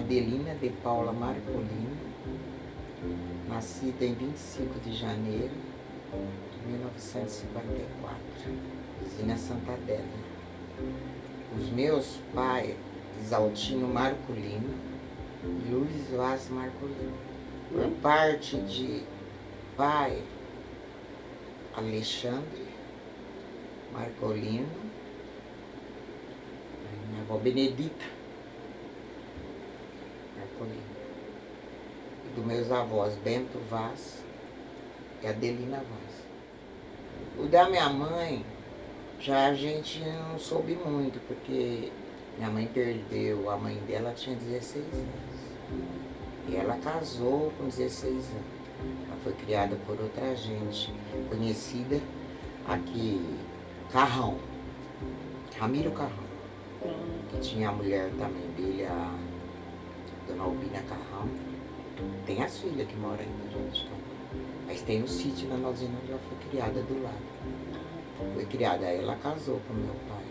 Adelina de Paula Marcolino, nascida em 25 de janeiro de 1954, Zina Santa Adélia. Os meus pais, Isaltino Marcolino e Luiz Vaz Marcolino. Por parte de pai, Alexandre Marcolino, minha avó Benedita Marcolino. E dos meus avós, Bento Vaz e Adelina Vaz. O da minha mãe, já a gente não soube muito, porque minha mãe perdeu, a mãe dela tinha 16 anos. E ela casou com 16 anos. Ela foi criada por outra gente conhecida aqui, Carrão, Ramiro Carrão, que tinha a mulher também dele, a Dona Albina Carrão. Tem as filhas que moram ainda, gente, tá? Mas tem um sítio na Nalzina onde ela foi criada do lado. Foi criada, aí ela casou com meu pai.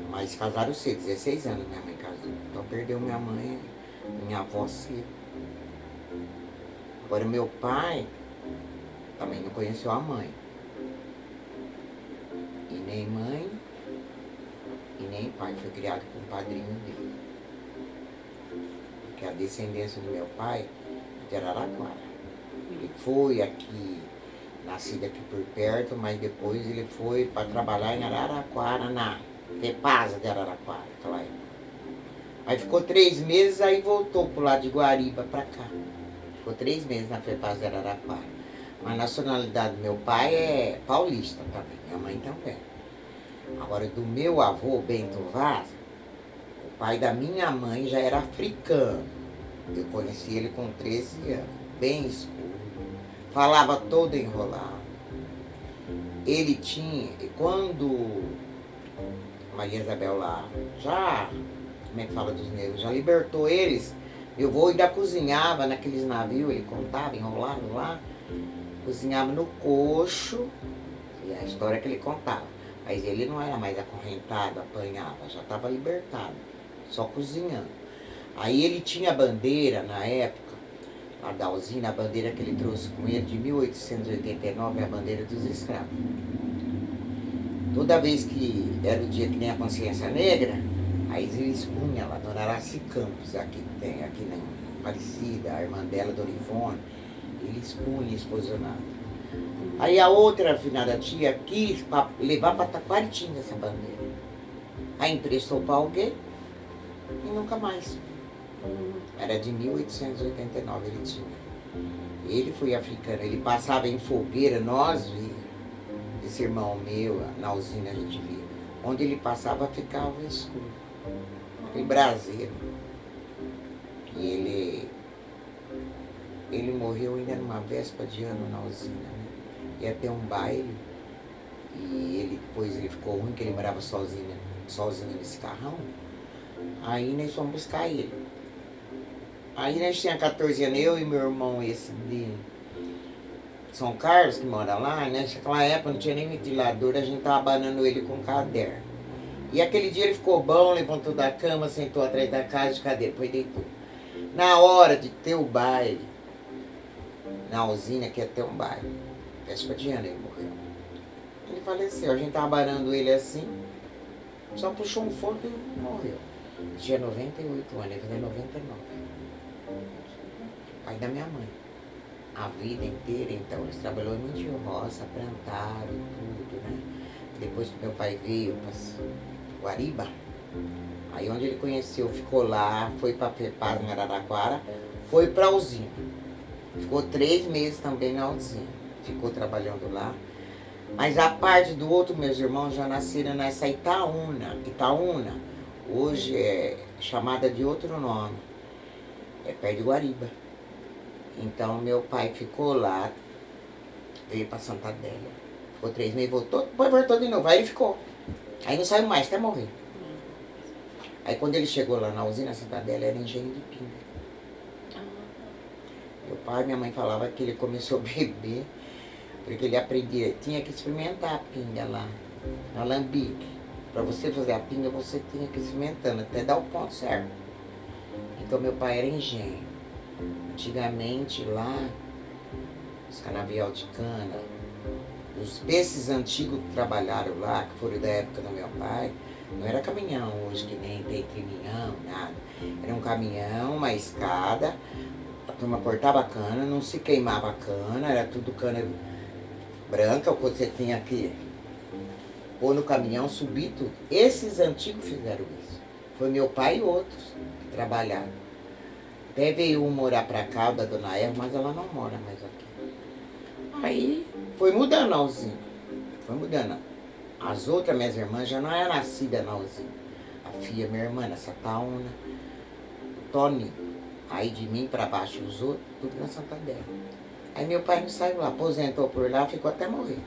Mas casaram cedo, 16 anos minha mãe casou. Então perdeu minha mãe, minha avó cedo. Agora meu pai também não conheceu a mãe. E nem mãe, e nem pai, foi criado com o padrinho dele. Porque a descendência do meu pai é de Araraquara. Ele foi aqui, nascido aqui por perto, mas depois ele foi para trabalhar em Araraquara, na FEPASA de Araraquara, naquela época. Aí ficou 3 meses, aí voltou pro lado de Guariba para cá. Ficou 3 meses na FEPASA de Araraquara. Mas a nacionalidade do meu pai é paulista também, minha mãe também. Agora, do meu avô, Bento Vaz, o pai da minha mãe já era africano. Eu conheci ele com 13 anos, bem escuro. Falava todo enrolado. Ele tinha, quando Maria Isabel lá, já, como é que fala dos negros, já libertou eles, meu avô ainda cozinhava naqueles navios, ele contava, enrolado lá, cozinhava no coxo, e a história que ele contava. Mas ele não era mais acorrentado, apanhava, já estava libertado, só cozinhando. Aí ele tinha bandeira na época, lá da usina, a bandeira que ele trouxe com ele de 1889, a bandeira dos escravos. Toda vez que era o dia que nem a consciência negra, aí ele expunha lá, Dona Araci Campos, aqui tem, aqui na Aparecida, a irmã dela, Dona Ivone, ele expunha, exposicionava. Aí a outra afinada tia quis levar para Taquaritinga essa bandeira. Aí emprestou para alguém e nunca mais. Era de 1889 ele tinha. Ele foi africano, ele passava em fogueira, nós via. Esse irmão meu, na usina a gente via. Onde ele passava ficava escuro. Em Brasília. E ele morreu ainda numa véspera de ano na usina, né? Ia ter um baile, e ele depois ele ficou ruim, que ele morava sozinho nesse carrão. Aí nós fomos buscar ele. Aí nós tínhamos 14 anos, eu e meu irmão esse de São Carlos, que mora lá, né? Naquela época não tinha nem ventilador, a gente tava abanando ele com um caderno. E aquele dia ele ficou bom, levantou da cama, sentou atrás da casa de cadeira, depois deitou. Na hora de ter o baile, na usina que ia ter um baile, véspera de ano ele morreu. Ele faleceu, a gente tava abanando ele assim, só puxou um fogo e morreu. Ele tinha 98 anos, ele fazia 99. Pai da minha mãe. A vida inteira, então, eles trabalhou muito de roça, plantaram tudo, né? Depois que meu pai veio para Guariba, aí onde ele conheceu, ficou lá, foi para FEPASA em Araraquara, foi para a usina. Ficou 3 meses também na usina, ficou trabalhando lá. Mas a parte do outro, meus irmãos já nasceram nessa Itaúna. Itaúna, hoje é chamada de outro nome, é perto de Guariba. Então meu pai ficou lá, veio para Santa Adélia, ficou 3 meses, voltou, depois voltou de novo, aí ele ficou. Aí não saiu mais, até morrer. Aí quando ele chegou lá na usina Santa Adélia, era engenho de pinga. Meu pai e minha mãe falavam que ele começou a beber, porque ele aprendia, tinha que experimentar a pinga lá, no alambique. Para você fazer a pinga, você tinha que ir experimentando, até dar o ponto certo. Então meu pai era engenho. Antigamente lá, os canavial de cana, os peces antigos que trabalharam lá, que foram da época do meu pai, não era caminhão hoje, que nem tem caminhão, nada. Era um caminhão, uma escada, a turma cortava a cana, não se queimava a cana, era tudo cana branca, o que você tinha aqui. Pôr no caminhão, subir tudo. Esses antigos fizeram isso. Foi meu pai e outros que trabalharam. Até veio um morar pra cá, da dona Eva, mas ela não mora mais aqui. Aí foi mudando a usina. Foi mudando. As outras, minhas irmãs, já não eram nascidas na usina. A filha, minha irmã, essa Taúna, o Tony. Aí de mim pra baixo, os outros, tudo na Santander. Aí meu pai não saiu lá, aposentou por lá, ficou até morrer.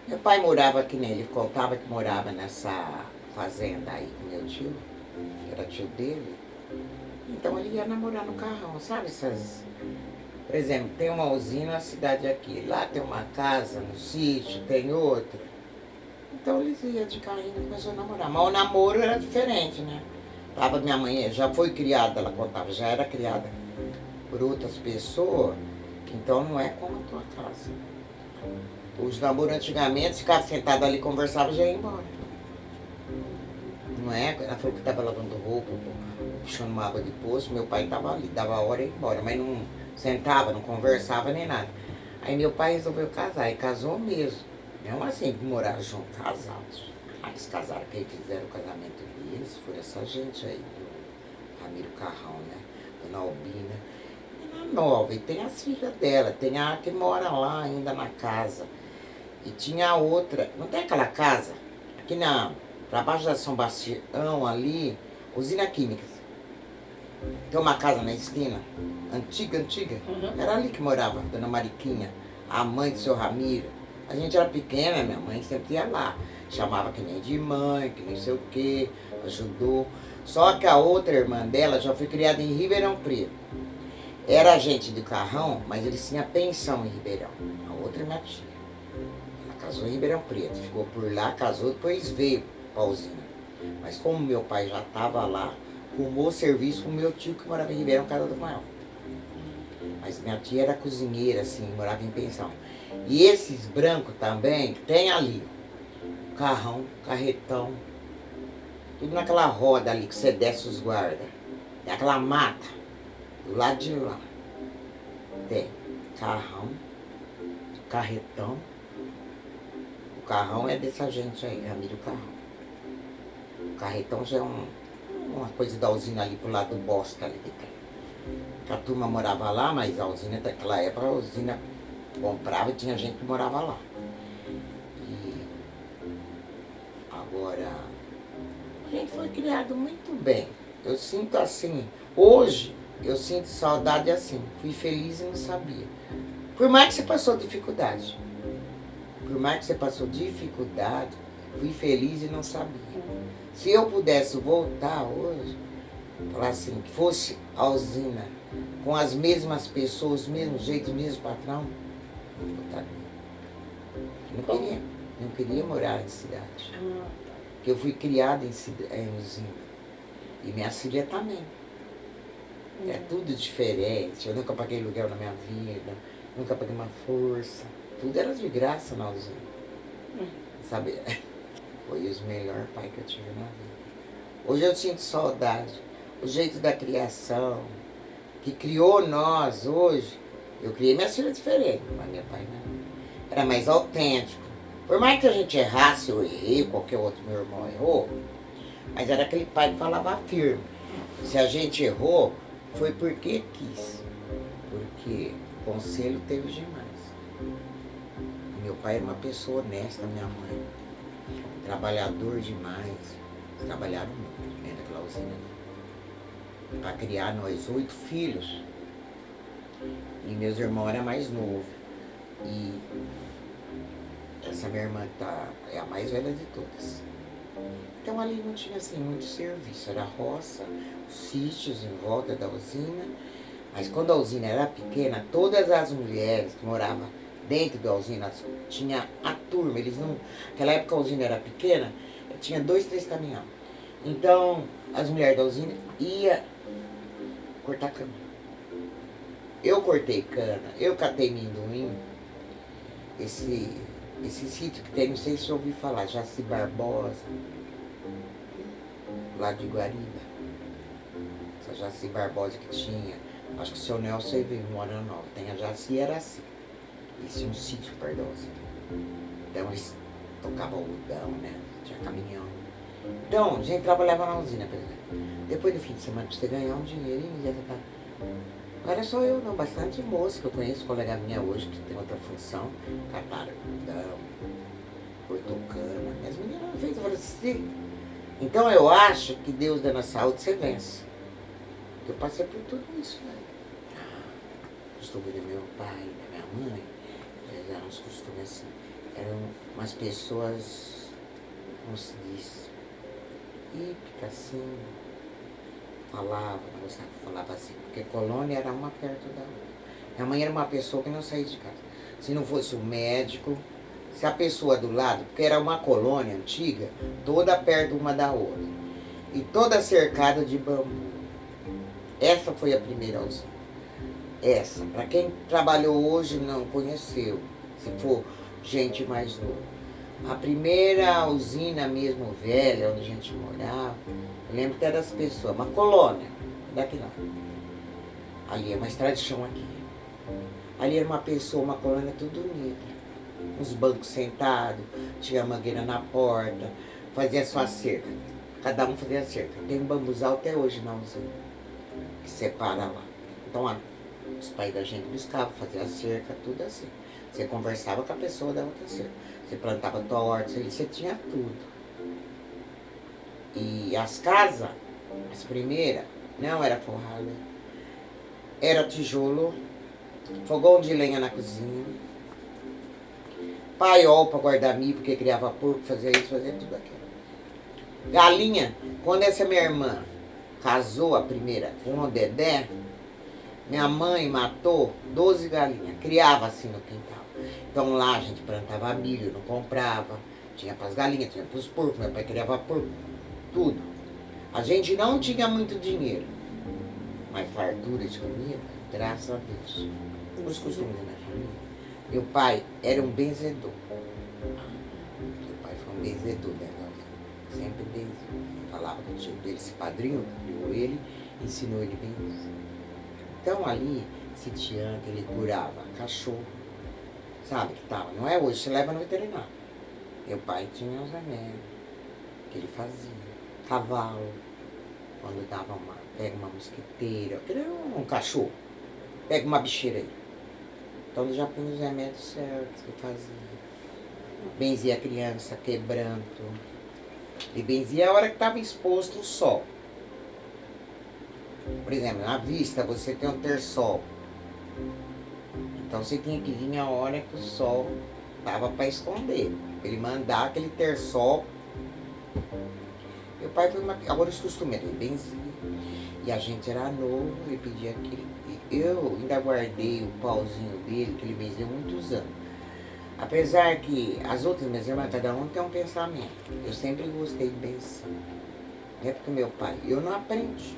Meu pai morava aqui nele, ele contava que morava nessa fazenda aí com meu tio, que era tio dele. Então ele ia namorar no carrão, sabe essas... Por exemplo, tem uma usina na cidade aqui, lá tem uma casa no sítio, tem outra. Então eles iam de carrinho e começou a namorar. Mas o namoro era diferente, né? Tava minha mãe, já foi criada, ela contava, já era criada por outras pessoas, então não é como a tua casa. Os namoros antigamente, ficava sentado ali, conversava e já ia embora. Não é? Ela falou que estava lavando roupa, puxando uma água de poço, meu pai estava ali, dava a hora e ia embora, mas não sentava, não conversava nem nada. Aí meu pai resolveu casar, e casou mesmo. Não assim, morar junto, casados. Aí eles casaram, quem fizeram o casamento deles foi essa gente aí, do Ramiro Carrão, né? Dona Albina. Ela é nova, e tem as filhas dela, tem a que mora lá ainda na casa. E tinha a outra, não tem aquela casa? Aqui pra baixo da São Bastião ali, usina químicas. Tem uma casa na esquina, antiga. Era ali que morava, Dona Mariquinha, a mãe do seu Ramiro. A gente era pequena, minha mãe sempre ia lá. Chamava que nem de mãe, que nem sei o quê, ajudou. Só que a outra irmã dela já foi criada em Ribeirão Preto. Era gente de Carrão, mas eles tinham pensão em Ribeirão. A outra é minha tia. Ela casou em Ribeirão Preto, ficou por lá, casou, depois veio pra usina. Mas como meu pai já estava lá, arrumou serviço com meu tio que morava em Ribeirão, casa do Maior. Mas minha tia era cozinheira, assim, morava em pensão. E esses brancos também, tem ali, carrão, carretão, tudo naquela roda ali que você desce os guardas. Tem aquela mata, do lado de lá. Tem carrão, carretão. O carrão é dessa gente aí, Ramiro Carrão. O carretão já é uma coisa da usina ali pro lado do bosque ali que tem. Que a turma morava lá, mas a usina daquela época, a usina comprava e tinha gente que morava lá. E agora, a gente foi criado muito bem. Eu sinto assim, hoje eu sinto saudade assim, fui feliz e não sabia. Por mais que você passou dificuldade, fui feliz e não sabia. Se eu pudesse voltar hoje, falar assim, que fosse a usina com as mesmas pessoas, os mesmos jeitos, o mesmo patrão, eu voltaria. Não queria morar em cidade. Porque eu fui criada em usina. E minha filha também. É tudo diferente. Eu nunca paguei aluguel na minha vida, nunca paguei uma força. Tudo era de graça na usina. Sabe? Foi os melhores pais que eu tive na vida. Hoje eu sinto saudade. O jeito da criação, que criou nós hoje. Eu criei minhas filhas diferentes, mas meu pai não. Era mais autêntico. Por mais que a gente errasse, eu errei, qualquer outro meu irmão errou, mas era aquele pai que falava firme. Se a gente errou, foi porque quis. Porque o conselho teve demais. Meu pai era uma pessoa honesta, minha mãe. Trabalhador demais. Eles trabalharam muito dentro daquela usina. Para criar nós 8 filhos. E meus irmãos eram mais novos. E essa minha irmã é a mais velha de todas. Então ali não tinha assim muito serviço. Era roça, sítios em volta da usina. Mas quando a usina era pequena, todas as mulheres que moravam dentro da usina, tinha a turma. Eles não... Naquela época a usina era pequena, tinha 2, 3 caminhões. Então as mulheres da usina iam cortar cana. Eu cortei cana, eu catei minduim. Esse sítio que tem, não sei se você ouviu falar, Jaci Barbosa, lá de Guariba. Essa Jaci Barbosa que tinha, acho que o seu Nelson veio em Mora Nova. Tem a Jaci, era assim. Isso é um sítio perdoso. Então eles tocavam algodão, né? Tinha caminhão. Então, a gente trabalhava na usina, por exemplo. Depois do fim de semana, pra você ganhar um dinheirinho, já tá. Não era só eu, não. Bastante moça que eu conheço, colega minha hoje, que tem outra função. Cataram algodão, cortou cana. Minhas meninas não fez, eu falei assim. Então eu acho que Deus dando a saúde, você vence. Porque eu passei por tudo isso, né? Costume do meu pai, da minha mãe, eles eram uns costumes assim. Eram umas pessoas, como se diz, hípica, assim, falava, não gostava, falava assim, porque colônia era uma perto da outra. Minha mãe era uma pessoa que não saía de casa. Se não fosse o médico, se a pessoa do lado, porque era uma colônia antiga, toda perto uma da outra. E toda cercada de bambu. Essa foi a primeira usina. Essa, para quem trabalhou hoje não conheceu, se for gente mais nova. A primeira usina mesmo velha, onde a gente morava, eu lembro que era das pessoas, uma colônia, daqui lá. Ali é uma estrada de chão aqui. Ali era uma pessoa, uma colônia tudo unida. Uns bancos sentados, tinha mangueira na porta, fazia sua cerca. Cada um fazia cerca. Tem um bambuzal até hoje na usina, que separa lá. Então os pais da gente buscavam, faziam a cerca, tudo assim. Você conversava com a pessoa da outra cerca. Você plantava torta, você tinha tudo. E as casas, as primeiras, não era forrada. Era tijolo, fogão de lenha na cozinha, paiol para guardar milho, porque criava porco, fazia isso, fazia tudo aquilo. Galinha, quando essa minha irmã casou, a primeira, com o Dedé, minha mãe matou 12 galinhas, criava assim no quintal. Então lá a gente plantava milho, não comprava, tinha para as galinhas, tinha para os porcos, meu pai criava porco, tudo. A gente não tinha muito dinheiro, mas fartura de comida, graças a Deus. Os costumes da minha família. Meu pai era um benzedor. Meu pai foi um benzedor, né? Sempre benzedor. Falava com o tio dele, esse padrinho que criou ele, ensinou ele bem isso. Então ali, sitiante, ele curava cachorro, sabe que tava. Não é hoje, você leva no veterinário. Meu pai tinha os remédios que ele fazia. Cavalo, quando dava pega uma mosquiteira, que era um cachorro, pega uma bicheira aí. Então ele já punha os remédios certos que fazia. Benzia a criança, quebranto. E benzia a hora que estava exposto o sol. Por exemplo, na vista você tem um terçol. Então você tinha que vir a hora que o sol estava para esconder. Ele mandar aquele terçol. Meu pai foi uma. Agora os costumes, ele benzia. E a gente era novo, ele pedia aquele. Eu ainda guardei o pauzinho dele, que ele benzia muitos anos. Apesar que as outras minhas irmãs, cada um tem um pensamento. Eu sempre gostei de benzer. Não é porque meu pai, eu não aprendi,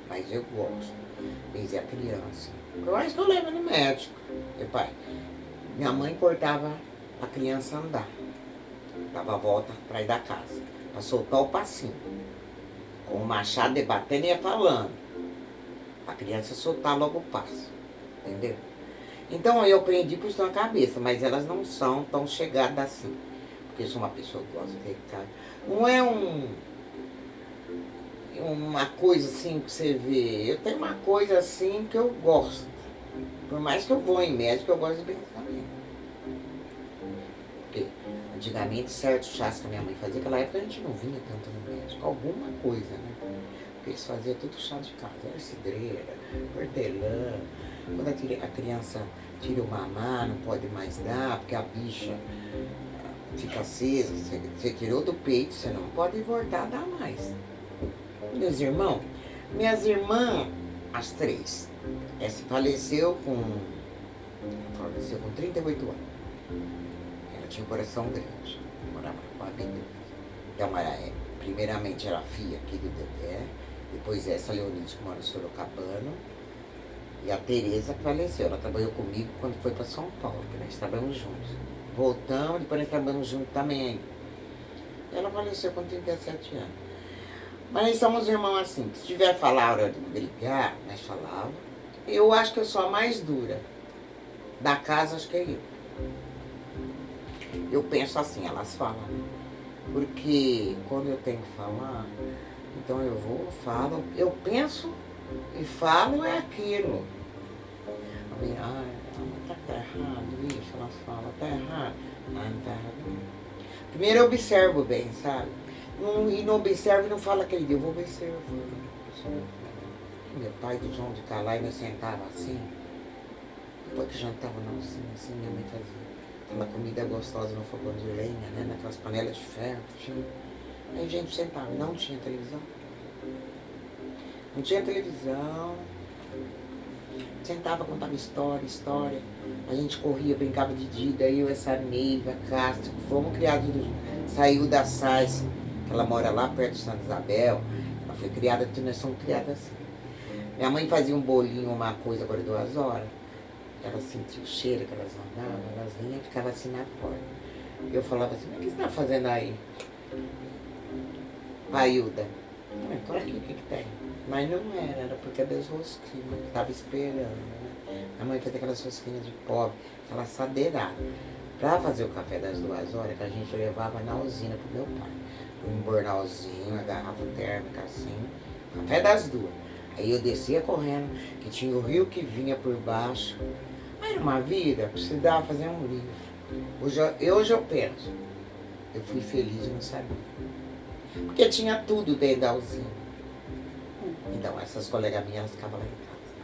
mas eu gosto. Benzer a criança. Por mais que eu leve no médico. Meu pai, minha mãe cortava a criança andar. Dava a volta atrás da casa, para soltar o passinho. Com o machado debatendo e ia falando. A criança soltar logo o passo. Entendeu? Então eu aprendi por isso na cabeça, mas elas não são tão chegadas assim. Porque eu sou uma pessoa que gosta de recado. Não é uma coisa assim que você vê. Eu tenho uma coisa assim que eu gosto. Por mais que eu vou em médico, eu gosto de pensamento. Porque antigamente certos chás que a minha mãe fazia, naquela época a gente não vinha tanto no médico. Alguma coisa, né? Porque eles faziam tudo chá de casa. Era cidreira, hortelã. Quando a criança tira o mamar, não pode mais dar, porque a bicha fica acesa. Você tirou do peito, você não pode voltar a dar mais. Meus irmãos, minhas irmãs, as três, essa faleceu com 38 anos. Ela tinha um coração grande, morava com a vida. Então, primeiramente era filha aqui do Dedé, Depois essa Leonide que mora em Sorocabana. E a Tereza que faleceu. Ela trabalhou comigo quando foi para São Paulo, que nós trabalhamos juntos. Voltamos, depois nós trabalhamos juntos também. Ela faleceu com 37 anos. Mas nós somos irmãos assim, se tiver a falar a hora de brigar, nós falávamos. Eu acho que eu sou a mais dura. Da casa, acho que é eu. Eu penso assim, elas falam, né? Porque quando eu tenho que falar, então eu vou, falo, eu penso e falo é aquilo. Tá errado isso, elas falam, tá errado. Ah, não tá errado não. Primeiro eu observo bem, sabe? E não observo e não falo aquele dia, eu vou observar. Meu pai do João de Calai, nós sentava assim, depois que jantava na usina, assim, minha mãe fazia aquela comida gostosa no fogão de lenha, né? Naquelas panelas de ferro, assim. Aí a gente sentava, não tinha televisão. Não tinha televisão. Sentava, contava história. A gente corria, brincava de dia, daí eu, essa Neiva, Castro, fomos criados, saiu da SAIS, que ela mora lá perto de Santa Isabel. Ela foi criada, nós somos criadas assim. Minha mãe fazia um bolinho, uma coisa, agora 2 horas. Ela sentia o cheiro que elas andavam, elas vinham e ficavam assim na porta. Eu falava assim, mas o que você está fazendo aí? Pailda. Olha aqui o que tem. Mas não era porque é das rosquinhas, que estava esperando, né? A mãe fazia aquelas rosquinhas de pobre, aquela sadeirada. Para fazer o café das 2 horas, que a gente levava na usina pro meu pai. Um bornalzinho, a garrafa térmica assim, café das 2. Aí eu descia correndo, que tinha o rio que vinha por baixo. Era uma vida, precisava fazer um livro. Hoje eu penso, eu fui feliz e não sabia. Porque tinha tudo dentro da usina. Então, essas colegas minhas, elas ficavam lá em casa.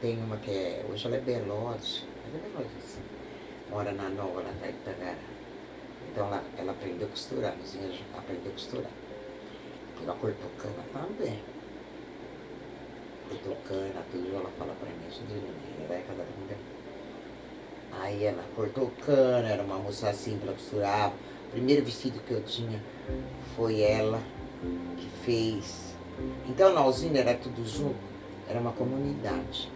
Tem uma que é, hoje ela é Belote, mas é Belote assim. Mora na Nova, lá na Itagará. Então, ela aprendeu a costurar, a vizinha aprendeu a costurar. Ela cortou cana também. Cortou cana, tudo, ela fala pra mim, isso de ela é casada com Deus. Aí ela cortou cana, era uma moça simples, ela costurava. O primeiro vestido que eu tinha foi ela que fez. Então na usina era tudo junto, era uma comunidade.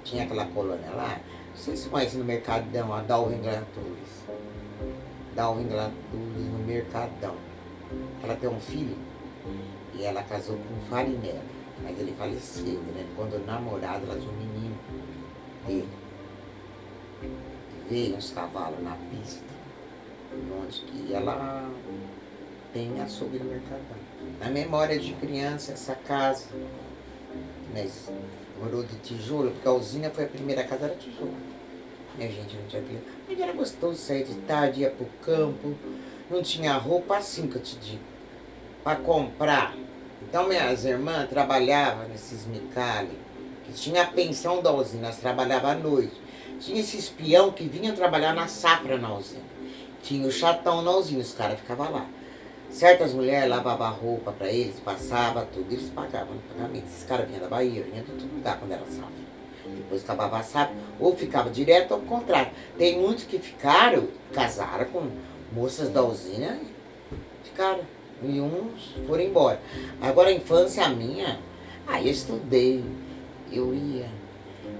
Tinha aquela colônia lá, não sei se conhece no Mercadão, a Dalvin Glatules. Dalvin Glatules no Mercadão. Ela tem um filho e ela casou com um farinheiro, mas ele faleceu, né? Quando namorado, ela tinha um menino dele. Veio uns cavalos na pista, onde que ela tem açougue no Mercadão. Na memória de criança, essa casa, mas morou de tijolo, porque a usina foi a primeira casa, era tijolo. Minha gente não tinha criança. Mas era gostoso sair de tarde, ia pro campo, não tinha roupa, assim que eu te digo, para comprar. Então minhas irmãs trabalhavam nesses micali, que tinha a pensão da usina, elas trabalhavam à noite. Tinha esse espião que vinha trabalhar na safra na usina. Tinha o chatão na usina, os caras ficavam lá. Certas mulheres lavavam roupa para eles, passava tudo, eles pagavam no pagamento. Esses caras vinham da Bahia, vinham de todo lugar quando era safra. Depois acabava a safra, ou ficava direto ao contrário. Tem muitos que ficaram, casaram com moças da usina, ficaram. E uns foram embora. Agora a infância minha, eu estudei, eu ia,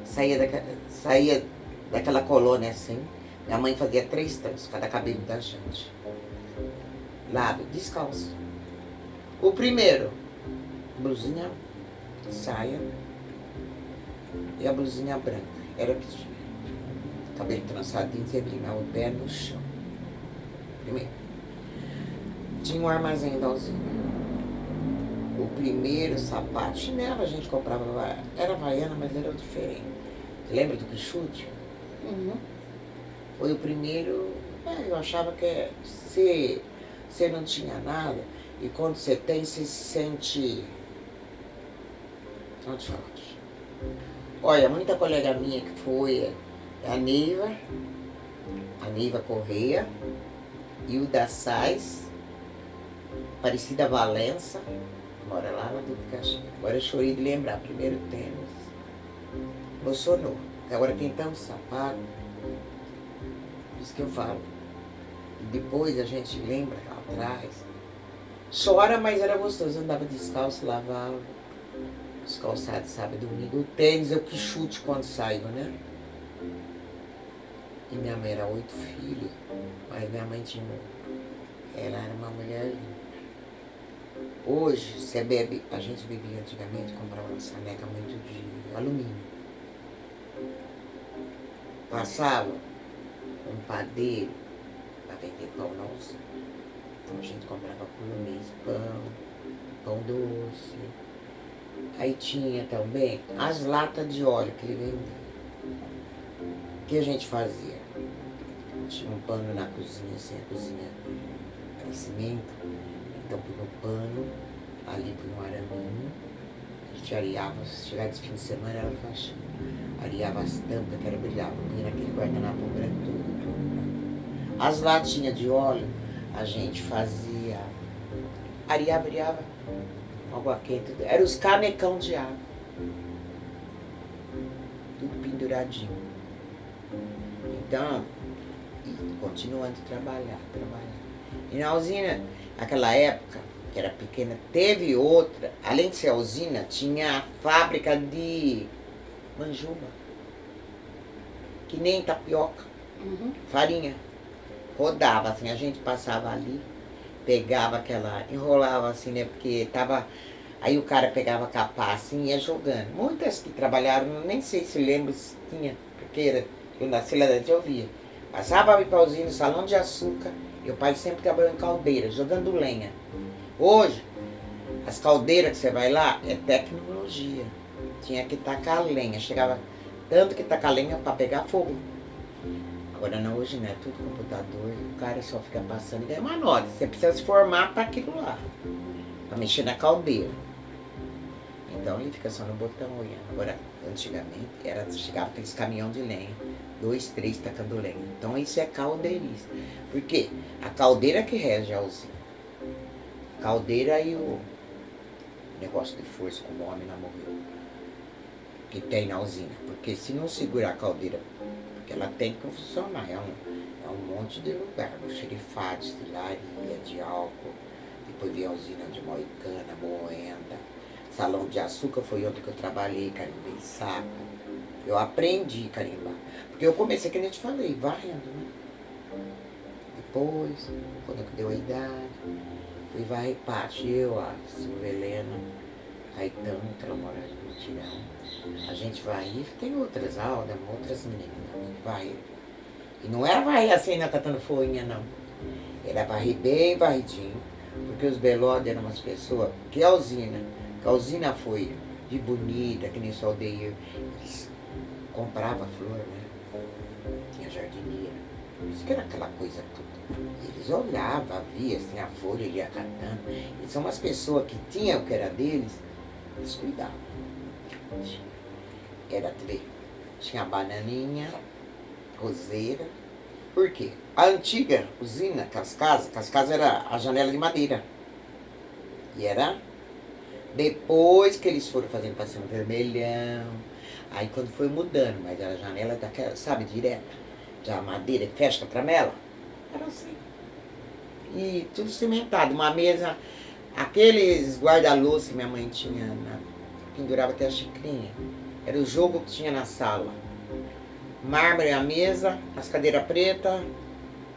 saía daquela colônia assim, minha mãe fazia 3 tantos, cada cabelo da gente. Lado, descalço. O primeiro, blusinha, saia e a blusinha branca. Era o que tinha. Cabelo trançadinho, você brincar o pé no chão. Primeiro. Tinha um armazém da usina. O primeiro sapato, chinelo a gente comprava, era havaiana, mas era diferente. Você lembra do Quixute? Uhum. Foi o primeiro, eu achava que você não tinha nada, e quando você tem, você se sente... Não te falo. Olha, muita colega minha que foi a Neiva Correia, Hilda Sais, Aparecida Valença, mora lá na Duque Caxias. Agora eu chorei de lembrar, primeiro tênis, emocionou. Agora tem tanto sapato, por isso que eu falo. E depois a gente lembra lá atrás, Chora, mas era gostoso. Eu andava descalço, lavava os calçados sábado e domingo. O tênis eu que chute quando saio, né? E minha mãe era 8 filhos, mas minha mãe tinha. Ela era uma mulher linda. Hoje, você bebe, a gente bebia antigamente, comprava uma saneca muito de alumínio. Passava um padeiro para vender pão na usina. Então a gente comprava por mês pão doce. Aí tinha também as latas de óleo que ele vendia. O que a gente fazia? Tinha um pano na cozinha, assim, a cozinha era cimento. Então punha o pano, ali punha um araminho, a gente areava, se chegar de fim de semana era faxina. Areava as tampas que era brilhava, punha naquele guardanapo branco tudo. As latinhas de óleo, a gente fazia, areava, água quente, era os canecão de água. Tudo penduradinho. Então, continuando a trabalhar. E na usina, naquela época, que era pequena, teve outra, além de ser a usina, tinha a fábrica de manjuba, que nem tapioca, farinha. Rodava assim, a gente passava ali, pegava aquela, enrolava assim, né, porque tava, aí o cara pegava a capaz assim e ia jogando. Muitas que trabalharam, nem sei se lembro se tinha, porque eu nasci lá dentro, eu via. Passava para a usina, no salão de açúcar, e o pai sempre trabalhou em caldeira, jogando lenha. Hoje, as caldeiras que você vai lá, é tecnologia. Tinha que tacar lenha, chegava tanto que tacar lenha para pegar fogo. Agora não, hoje não, é tudo computador, o cara só fica passando e ganha uma nota. Você precisa se formar para aquilo lá, para mexer na caldeira. Então ele fica só no botão olhando. Agora, antigamente, chegava aqueles caminhão de lenha, 2, 3 tacando lenha. Então isso é caldeirista. Por quê? A caldeira que rege a usina. Caldeira e o negócio de força, como o homem não morreu, que tem na usina. Porque se não segurar a caldeira, porque ela tem que funcionar, é um monte de lugar, xerifado, destilaria, de álcool, depois veio a usina de Moicana, Moenda, salão de açúcar foi onde que eu trabalhei, carimbei saco. Eu aprendi a carimbar, porque eu comecei, que nem eu te falei, varrendo, né? Depois, quando deu a idade, fui varrer pátio, eu, a Silvia Helena, Caetano, que ela mora no Mutirão. A gente varria, tem outras aulas, outras meninas também, varrer. E não era varrer assim, não catando folhinha, não. Era varrer bem varridinho, porque os Belode eram umas pessoas, que a usina foi de bonita, que nem só Aldeir, eles compravam flor, né? Tinha jardineira. Isso que era aquela coisa toda. Eles olhavam, via assim a folha, ele ia catando. Eles são umas pessoas que tinham o que era deles, eles cuidavam. Era tinha bananinha, roseira. Por quê? A antiga usina, com as casas era a janela de madeira. E era depois que eles foram fazendo passeio vermelhão. Aí quando foi mudando, mas era a janela daquela, sabe, direta. Já madeira, fecha a tramela. Era assim. E tudo cimentado. Uma mesa, aqueles guarda-louça que minha mãe tinha, pendurava até a xicrinha. Era o jogo que tinha na sala. Mármore a mesa, as cadeiras pretas,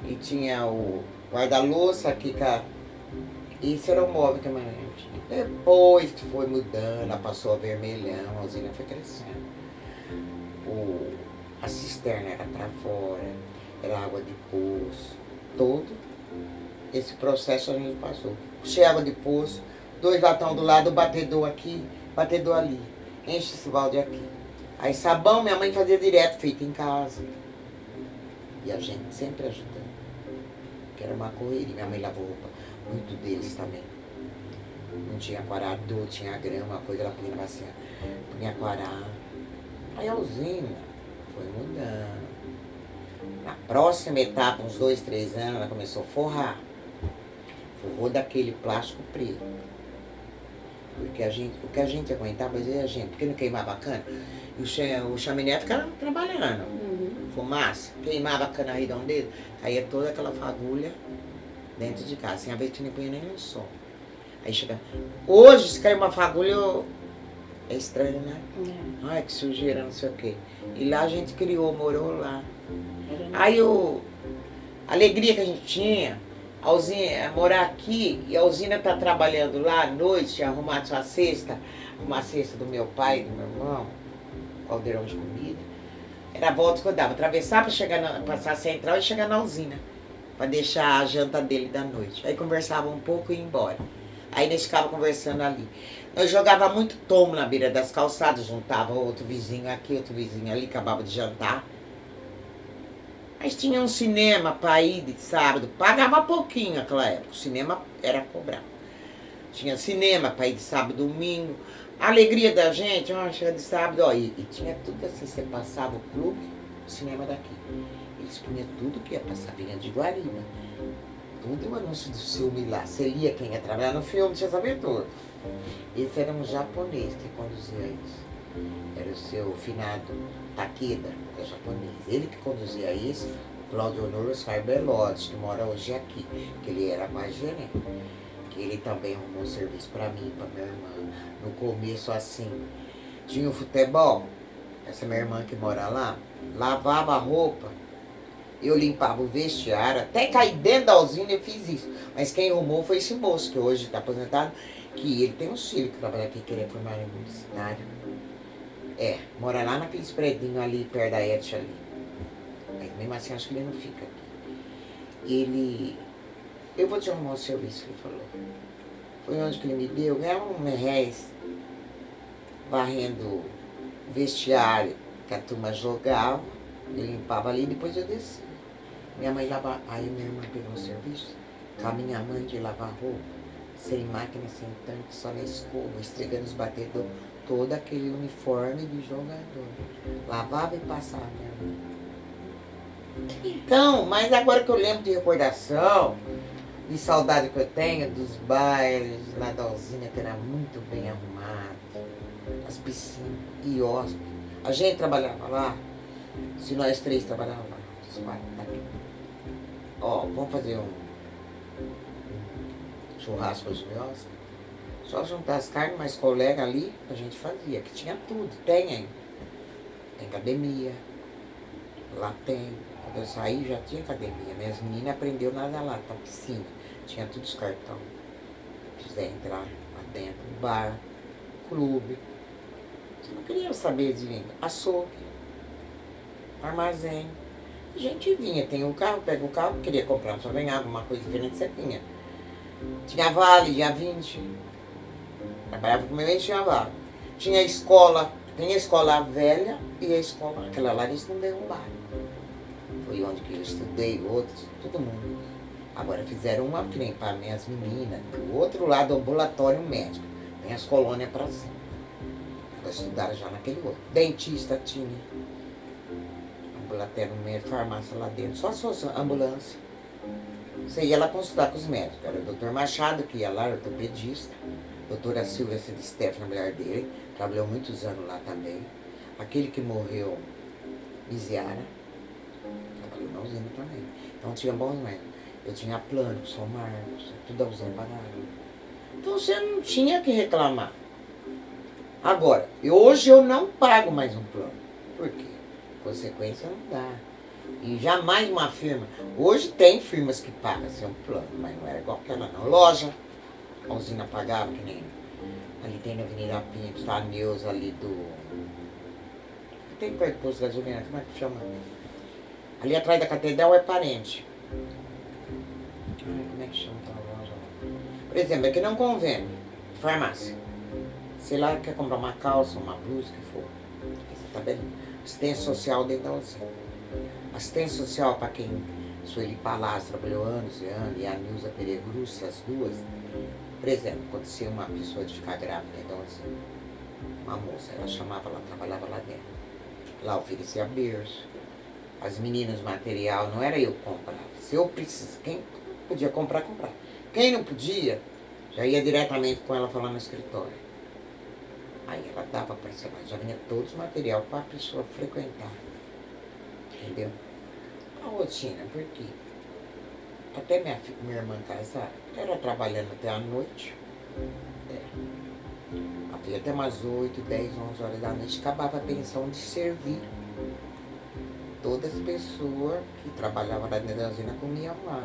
e tinha o guarda-louça aqui com a... Isso era o móvel que a minha mãe tinha. Depois que foi mudando, ela passou a vermelhão, a usina foi crescendo. A cisterna era para fora, era água de poço, todo esse processo a gente passou. Puxei água de poço, 2 latão do lado, batedor aqui, batedor ali. Enche esse balde aqui. Aí sabão minha mãe fazia direto, feito em casa. E a gente sempre ajudando. Que era uma correria. Minha mãe lavou roupa, muito deles também. Não tinha aquarador, tinha grama, coisa, ela punha na bacia. Punha aquará. Aí a usina foi mudando. Na próxima etapa, uns 2, 3 anos, ela começou a forrar. Forrou daquele plástico preto. Porque o que a gente aguentava, fazia a gente, porque não queimava a cana. E o chaminé ficava trabalhando. Fumaça, queimava a cana redondeza, caía toda aquela fagulha dentro de casa. Sem a vez que nem punha nem no sol. Aí chega. Hoje, se cair uma fagulha, é estranho, né? Ai, que sujeira, não sei o quê. E lá a gente criou, morou lá. Aí a alegria que a gente tinha, a usina, morar aqui, e a usina tá trabalhando lá à noite, arrumar sua cesta, uma cesta do meu pai e do meu irmão, caldeirão de comida. Era a volta que eu dava, atravessar para passar a central e chegar na usina, para deixar a janta dele da noite. Aí conversava um pouco e ia embora. Aí nós ficava conversando ali. Eu jogava muito tomo na beira das calçadas, juntava outro vizinho aqui, outro vizinho ali, acabava de jantar. Mas tinha um cinema para ir de sábado, pagava pouquinho naquela época, o cinema era cobrado. Tinha cinema para ir de sábado, domingo. A alegria da gente, chega de sábado, ó, e tinha tudo assim, você passava o clube, o cinema daqui. Eles punham tudo que ia passar, vinha de Guariba. Tudo o anúncio do filme lá. Você lia quem ia trabalhar no filme, tinha saber tudo. Esse era um japonês que conduzia isso. Era o seu finado Takeda, que é japonês. Ele que conduzia isso, o Cláudio Honor Belotti, que mora hoje aqui, que ele era mais gerente. Que ele também arrumou um serviço para mim, para minha irmã. No começo, assim, tinha o futebol. Essa minha irmã que mora lá, lavava a roupa, eu limpava o vestiário, até cair dentro da usina eu fiz isso. Mas quem arrumou foi esse moço, que hoje está aposentado, que ele tem um filho que trabalha aqui, que ele é formado em publicitário. Mora lá naqueles predinhos ali, perto da ET ali. Mas mesmo assim, acho que ele não fica aqui. Eu vou te arrumar um serviço, ele falou. Foi onde que ele me deu, ganhava R$1 varrendo o vestiário que a turma jogava, eu limpava ali e depois eu descia. Minha mãe lavava, aí minha irmã pegou um serviço com a minha mãe de lavar roupa, sem máquina, sem tanque, só na escova, esfregando os batedores, todo aquele uniforme de jogador. Lavava e passava, minha mãe. Então, mas agora que eu lembro de recordação, de saudade que eu tenho dos bailes lá da usina, que era muito bem arrumado, as piscinas, quiosque. A gente trabalhava lá, se nós três trabalhávamos lá, os quatro daqui. Vamos fazer um churrasco de quiosque. Só juntar as carnes, mais colega ali, a gente fazia, que tinha tudo, tem ainda. Tem academia, lá tem. Quando eu saí já tinha academia. Minhas meninas aprenderam nada lá, tá piscina. Tinha todos os cartões. Se quiser entrar lá dentro, bar, clube. Você não queria saber de venda. Açougue, armazém. A gente vinha, tem o carro, pega o carro, queria comprar, só ganhava alguma coisa diferente, você vinha. Tinha vale, dia 20. Trabalhava com meu e tinha vale. Tinha escola, tem a escola velha e a escola, aquela lá eles não derrubaram. Foi onde que eu estudei, outros, todo mundo. Agora fizeram uma que nem para minhas meninas, do outro lado, ambulatório médico. Tem as colônias para cima. Elas estudaram já naquele outro. Dentista tinha. Ambulatório médico, farmácia lá dentro. Só se fosse ambulância. Você ia lá consultar com os médicos. Era o doutor Machado, que ia lá, ortopedista. Doutora Silvia Stefano, a mulher dele. Trabalhou muitos anos lá também. Aquele que morreu, Miziara. Trabalhou na usina também. Então tinha bons médicos. Eu tinha plano, São Marcos, tudo a usina pagava. Então você não tinha que reclamar. Agora, hoje eu não pago mais um plano. Por quê? Consequência não dá. E jamais uma firma. Hoje tem firmas que pagam assim, um plano, mas não era igual aquela não. Loja, a usina pagava, que nem. Ali tem na Avenida Pinto, tá a Neuza ali do. Tem perto do posto de gasolina, como é que chama? Ali atrás da catedral é parente. Como é que chama aquela loja lá? Por exemplo, aqui não convém. Farmácia. Sei lá, quer comprar uma calça, uma blusa, o que for. Essa tabelinha. Assistência social dentro da usina. Assistência social para quem Sueli Palácio trabalhou anos e anos, e a Nilza Peregrucci, as duas. Por exemplo, acontecia uma pessoa de ficar grávida dentro da usina. Uma moça, ela chamava, ela trabalhava lá dentro. Lá oferecia berço. As meninas, material, não era eu que comprava. Se eu preciso, quem podia comprar, comprava. Quem não podia, já ia diretamente com ela falar no escritório. Aí ela dava parcelado, já vinha todos os material para a pessoa frequentar. Entendeu? A rotina, por quê? Até minha irmã casar, era trabalhando até a noite, Havia até umas 8, 10, 11 horas da noite, acabava a pensão de servir. Todas as pessoas que trabalhavam lá dentro da usina comiam lá.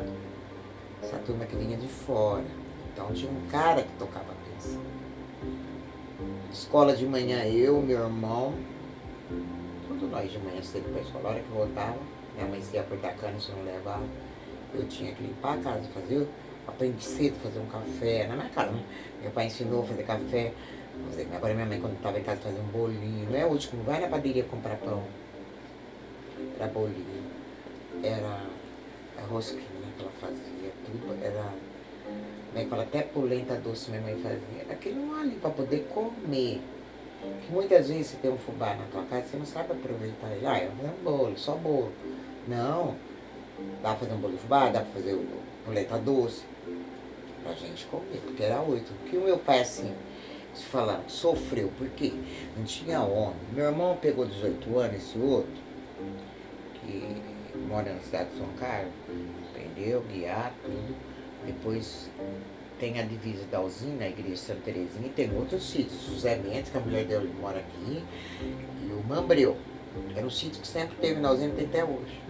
Essa turma que vinha de fora. Então tinha um cara que tocava a pensão. Escola de manhã, eu, meu irmão, todos nós de manhã cedo pra escola. A hora que voltava, minha mãe se ia cortar cana, se não levava. Eu tinha que limpar a casa, aprendi cedo a fazer um café, na minha casa, né? Meu pai ensinou a fazer café. Agora minha mãe, quando estava em casa, fazia um bolinho. Não é hoje, como vai na padaria comprar pão. Era bolinho, era a rosquinha que ela fazia, tudo. Era, como é que fala, até polenta doce minha mãe fazia. Era aquilo ali para poder comer. Que muitas vezes você tem um fubá na tua casa, você não sabe aproveitar ele. Ah, eu vou fazer um bolo, só bolo. Não. Dá pra fazer um bolo de fubá, dá pra fazer polenta doce. Pra gente comer, porque era 8. Porque o meu pai, assim, se falar, sofreu, porque não tinha homem. Meu irmão pegou 18 anos, esse outro, que mora na cidade de São Carlos, aprendeu, guiar, tudo. Depois tem a divisa da usina, a igreja de Santa Terezinha, e tem outros sítios. O Zé Mendes, que a mulher dele mora aqui, e o Mambreu. Era um sítio que sempre teve na usina, tem até hoje.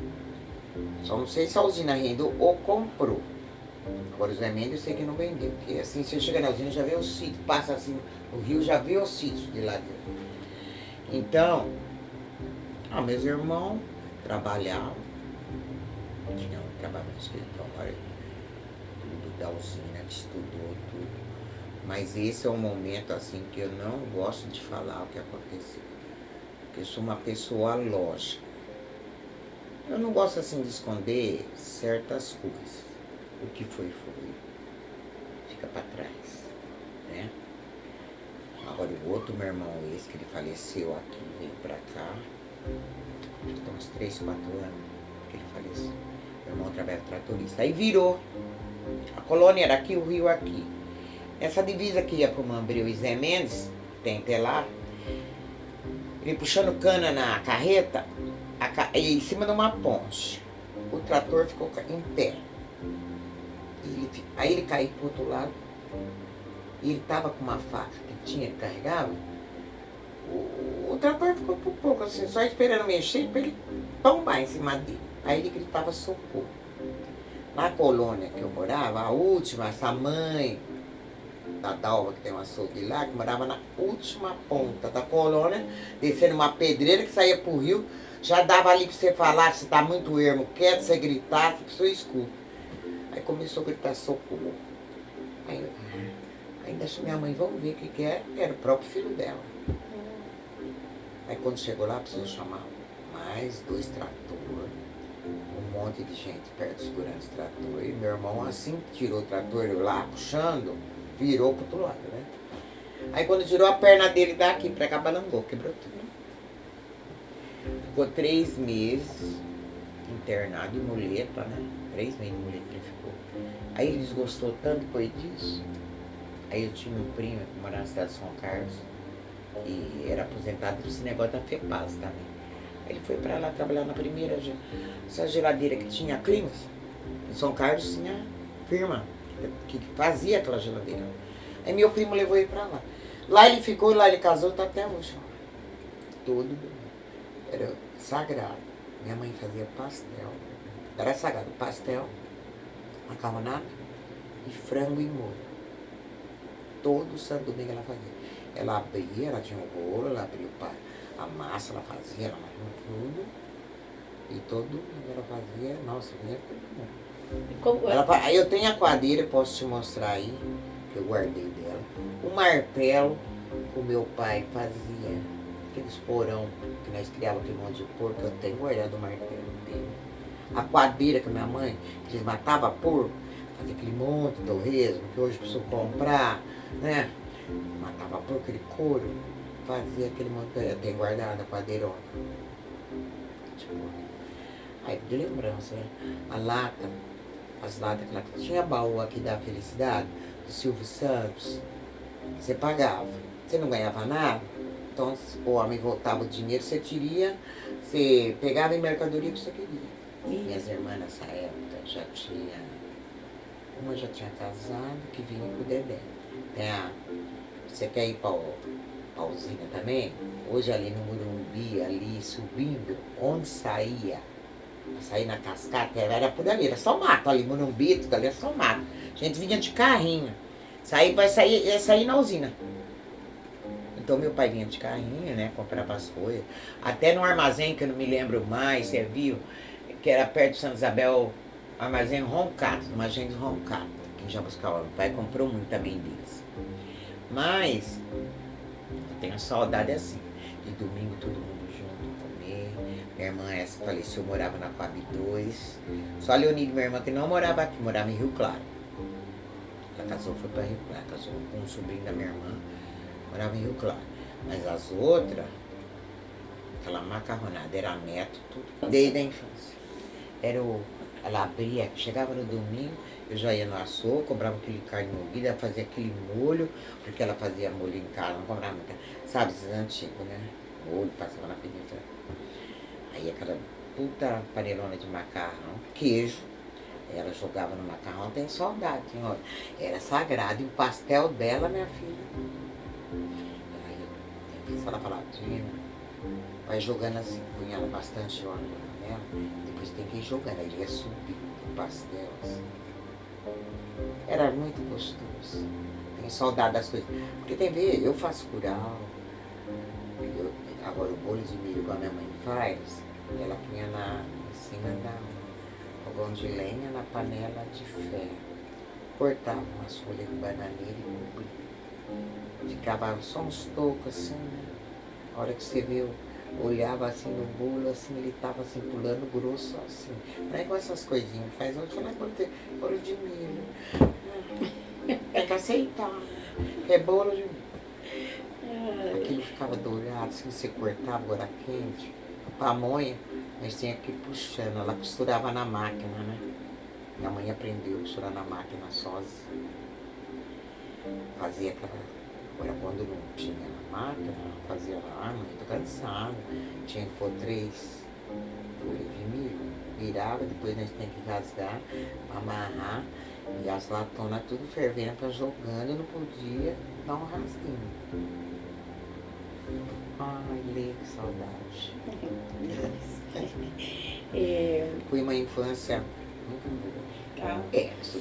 Só não sei se a usina rendeu ou comprou. Agora o Zé Mendes eu sei que não vendeu. Porque assim, você chega na usina, já vê o sítio, passa assim, o rio já vê o sítio de lá dentro. Então, meus irmãos trabalhavam, tinha um trabalho no escritório, tudo da usina, que estudou tudo. Mas esse é um momento assim que eu não gosto de falar o que aconteceu. Porque eu sou uma pessoa lógica. Eu não gosto assim de esconder certas coisas. O que foi. Fica para trás, né? Agora o outro meu irmão, esse que ele faleceu aqui, veio pra cá. Tem uns 3, 4 anos que ele faleceu. Meu irmão trabalha tratorista. Aí virou. A colônia era aqui, o rio aqui. Essa divisa que ia pro Mambreu e Zé Mendes, tem até lá, ele puxando cana na carreta, em cima de uma ponte. O trator ficou em pé. Aí ele caiu pro outro lado. E ele tava com uma faca que tinha, que carregava. O trator ficou por pouco, assim, só esperando mexer pra ele tombar em cima dele. Aí ele gritava socorro. Na colônia que eu morava, a última, essa mãe da Dalva, que tem uma açougue lá, que morava na última ponta da colônia, descendo uma pedreira que saía pro rio, já dava ali pra você falar, se tá muito ermo, quieto, você gritar, a pessoa escuta. Aí começou a gritar socorro. Aí deixa minha mãe, vamos ver o que é. Era o próprio filho dela. Aí quando chegou lá, precisou chamar mais 2 tratores, um monte de gente perto segurando esse trator. E meu irmão, assim que tirou o trator lá, puxando, virou pro outro lado, né? Aí quando tirou a perna dele daqui pra cá, balangou, quebrou tudo. Ficou 3 meses internado em muleta, né? 3 meses de muleta ele ficou. Aí ele desgostou tanto depois disso. Aí eu tinha um primo que morava na cidade de São Carlos e era aposentado por esse negócio da FEPAS também. Ele foi pra lá trabalhar na primeira, essa geladeira que tinha climas. Em São Carlos tinha firma que fazia aquela geladeira. Aí meu primo levou ele pra lá. Lá ele ficou, lá ele casou, tá até hoje. Tudo era sagrado. Minha mãe fazia pastel. Era sagrado, pastel, macarronada e frango e molho. Todo santo domingo ela fazia. Ela abria, ela tinha um bolo, ela abria a massa, ela fazia, ela fazia tudo. E todo domingo ela fazia, nossa, vinha tudo bom. Aí eu tenho a quadrilha, posso te mostrar aí, que eu guardei dela. O martelo que o meu pai fazia, aqueles porão que nós criávamos aquele monte de porco, eu tenho guardado o martelo dele. A quadrilha que a minha mãe, que eles matavam porco, fazia aquele monte de torresmo, que hoje precisou comprar, né? Matava porco, aquele couro, fazia aquele monte, eu tenho guardado a quadrilha. Tipo, aí de lembrança, né? A lata, as latas que tinha baú aqui da Felicidade, do Silvio Santos, você pagava, você não ganhava nada, então o homem voltava o dinheiro, você tiria, você pegava em mercadoria que você queria. Minhas irmãs nessa época já tinha, uma já tinha casado, que vinha com o Dedé. Você quer ir pra usina também? Hoje ali no Morumbi, ali subindo, onde saía na cascata, era por ali, era só mato ali, Morumbi, tudo ali era só mato. A gente vinha de carrinho. Ia sair na usina. Então meu pai vinha de carrinho, né? Comprava as coisas. Até no armazém, que eu não me lembro mais, você viu? Que era perto de Santa Isabel, armazém Roncato, uma agência Roncato. Quem já buscava, meu pai comprou muito também deles. Mas eu tenho saudade assim, de domingo todo mundo junto, comer. Minha irmã essa faleceu, morava na Coab 2. Só a Leonide, minha irmã, que não morava aqui, morava em Rio Claro. Ela casou, foi pra Rio Claro, casou com um sobrinho da minha irmã, morava em Rio Claro. Mas as outras, aquela macarronada, era neto, tudo. Desde a infância. Ela abria, chegava no domingo, eu já ia no açougue, comprava aquele carne moída, fazia aquele molho, porque ela fazia molho em casa, não comprava muita, sabe, esses antigos, né? Molho, passava na península. Aí aquela puta panelona de macarrão, queijo, ela jogava no macarrão, tem saudade, senhora. Era sagrado, e o pastel dela, minha filha. Aí, ela falava, vai jogando assim, punha ela bastante óleo nela, depois tem que ir jogando, aí ele ia subir o pastel, assim. Era muito gostoso. Tenho saudade das coisas. Porque tem ver, eu faço curau. Agora o bolo de milho que a minha mãe faz, ela punha em cima da fogão de lenha na panela de ferro. Cortava umas folhas de bananeira e cobria. Ficava só uns tocos assim, né? A hora que você viu, olhava assim no bolo, assim, ele tava assim pulando grosso assim. Não é igual essas coisinhas, faz hoje, ela bolo de milho. Tem que aceitar, né? É bolo de milho. Aquilo ficava dourado, assim, você cortava, agora quente. Pamonha, mas tinha que ir puxando, ela costurava na máquina, né? Minha mãe aprendeu a costurar na máquina sozinha. Fazia aquela. Agora, quando não tinha na máquina, fazia lá, mãe, tô cansada. Tinha que pôr 3 folhas de milho, virava, depois nós temos que rasgar, amarrar, e as latonas tudo fervendo, pra jogando, não podia dar um rasguinho. Ai, Lê, que saudade. Foi uma infância muito boa.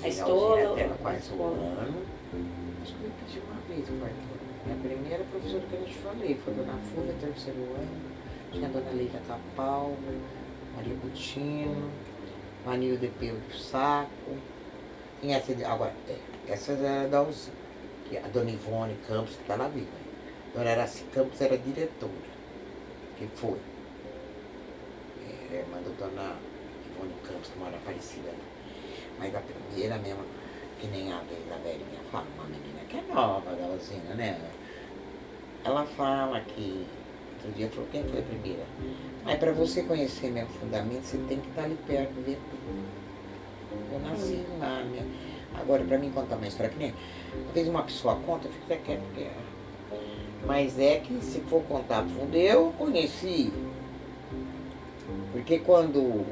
A escola, até no quarto ano. Acho que eu pedi uma vez o quarto ano. Minha primeira professora que eu te falei foi a Dona Fúvia, terceiro ano. Tinha a Dona Leila Capalva, Maria Butino, Vanilda Pedro Saco. Tinha agora, essas eram da usina. A Dona Ivone Campos, que está lá viva. A Dona Araci Campos era diretora, que foi. Era irmã da Dona Ivone Campos, que mora em Aparecida. Mas a primeira mesmo, que nem a velhinha fala, uma menina que é nova da usina, né? Ela fala que, outro dia falou, quem foi a primeira? Mas para você conhecer meu fundamento, você tem que estar ali perto, ver tudo. Eu nasci lá, né? Agora, para mim contar uma história que nem, às vezes uma pessoa conta, eu fico até quieto, porque... Mas é que se for contar fundo, eu conheci. Porque quando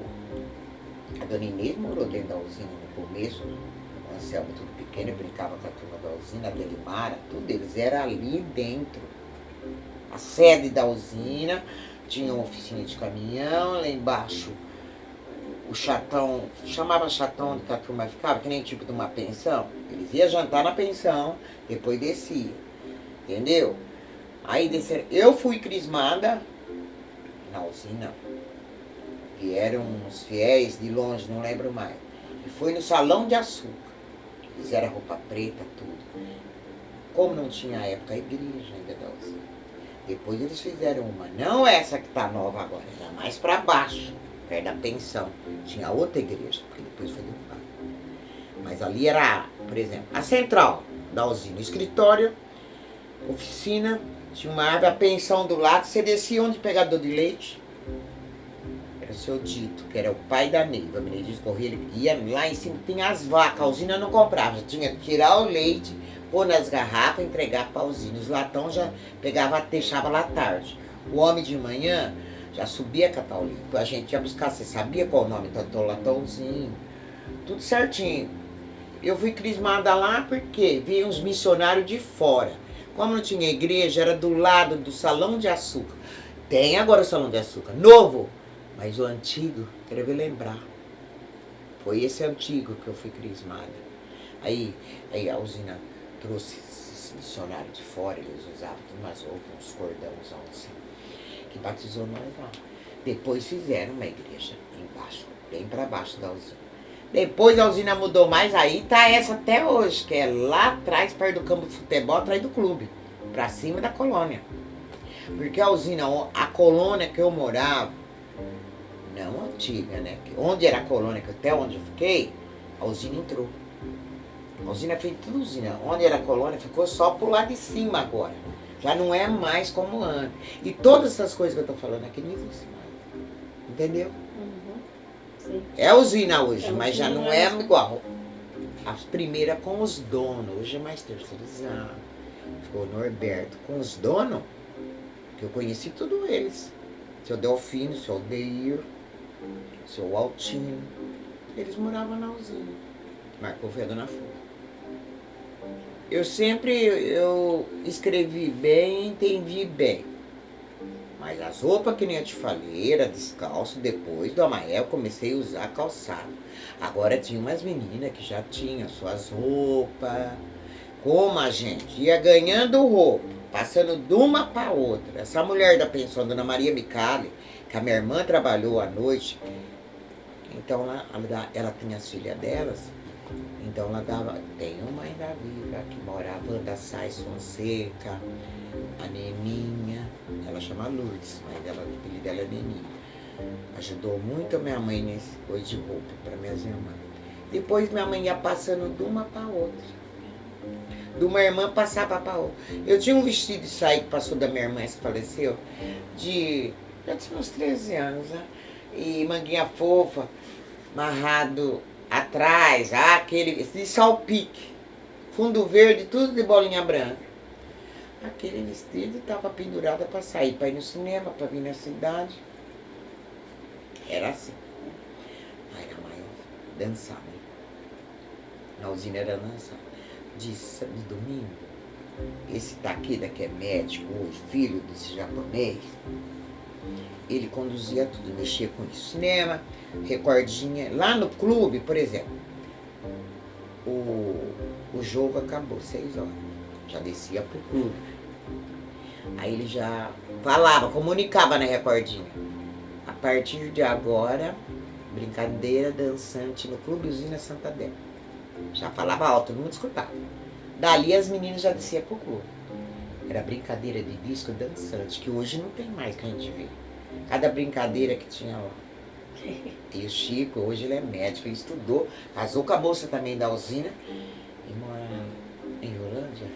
a Dona Inês morou dentro da usina no começo, o Anselmo tudo pequeno, eu brincava com a turma da usina, a Delimara, tudo, eles eram ali dentro. A sede da usina, tinha uma oficina de caminhão, lá embaixo o chatão, chamava chatão que a turma ficava, que nem tipo de uma pensão. Eles iam jantar na pensão, depois descia, entendeu? Aí desceram, eu fui crismada na usina, vieram uns fiéis de longe, não lembro mais. E foi no Salão de Açúcar. Fizeram roupa preta, tudo. Como não tinha à época a igreja ainda da usina. Depois eles fizeram uma, não essa que tá nova agora, era mais pra baixo, perto da pensão. Tinha outra igreja, porque depois foi derrubada. Mas ali era, por exemplo, a central da usina, escritório, oficina, tinha uma árvore, a pensão do lado, você descia onde pegador de leite. Era o seu Dito, que era o pai da Neiva. A Benedito Corrêa, ele ia lá em cima, tinha as vacas, a usina não comprava, já tinha que tirar o leite, pôr nas garrafas, entregar para a usina. Os latão já pegava, deixava lá tarde. O homem de manhã já subia catar o leite. A gente ia buscar, você sabia qual o nome do latãozinho, tudo certinho. eu fui crismada lá porque vinham uns missionários de fora. Como não tinha igreja, era do lado do Salão de Açúcar. Tem agora o Salão de Açúcar, novo, mas o antigo, quero ver lembrar. Foi esse antigo que eu fui crismada. Aí a usina trouxe esses missionários de fora, eles usavam umas roupas, uns cordãozão assim, que batizou nós lá. Depois fizeram uma igreja embaixo, bem para baixo da usina. Depois a usina mudou mais, aí tá essa até hoje, que é lá atrás, perto do campo de futebol, atrás do clube, pra cima da colônia. Porque a usina, a colônia que eu morava, não antiga, né? Onde era a colônia, até onde eu fiquei, a usina entrou. A usina fez tudo usina. Onde era a colônia, ficou só pro lado de cima agora. Já não é mais como antes. E todas essas coisas que eu tô falando aqui não existem mais. Entendeu? Sim. É usina hoje, mas usina, já não é igual. As primeiras com os donos, hoje é mais terceirizado. Ficou o Norberto com os donos, que eu conheci todos eles. Seu Delfino, seu Aldeir, seu Altino. Eles moravam na usina. Marcou foi a Dona Flor. Eu escrevi bem, entendi bem. Mas as roupas que nem eu te falei, era descalço. Depois do Amael, comecei a usar calçado. Agora tinha umas meninas que já tinham suas roupas. Como a gente ia ganhando roupa, passando de uma para outra. Essa mulher da pensão, Dona Maria Micali, que a minha irmã trabalhou à noite, então ela tinha as filhas delas, então ela dava, tem uma ainda viva, que morava da Sais Fonseca, a Neninha, ela chama Lourdes, mas o apelido dela é Neninha. Ajudou muito a minha mãe nesse coisa de roupa para minhas irmãs. Depois minha mãe ia passando de uma para outra. De uma irmã passava para outra. Eu tinha um vestido de sair que passou da minha irmã, que faleceu, já tinha uns 13 anos, né? E manguinha fofa, amarrado atrás, aquele de salpique, fundo verde, tudo de bolinha branca. Aquele vestido estava pendurado para sair, para ir no cinema, para vir na cidade. Era assim. Aí era mais dançar, né? Na usina era dançar. De domingo, esse Takeda, que é médico hoje, filho desse japonês, ele conduzia tudo, mexia com isso. Cinema, recordinha. Lá no clube, por exemplo, o jogo acabou 6 horas. Já descia pro clube. Aí ele já falava, comunicava na recordinha. A partir de agora, brincadeira dançante no Clube Usina Santa Débora. Já falava alto, todo mundo escutava. Dali as meninas já desciam pro clube. Era brincadeira de disco dançante, que hoje não tem mais que a gente vê. Cada brincadeira que tinha lá. E o Chico, hoje ele é médico, ele estudou, casou com a moça também da usina e mora em Rolândia.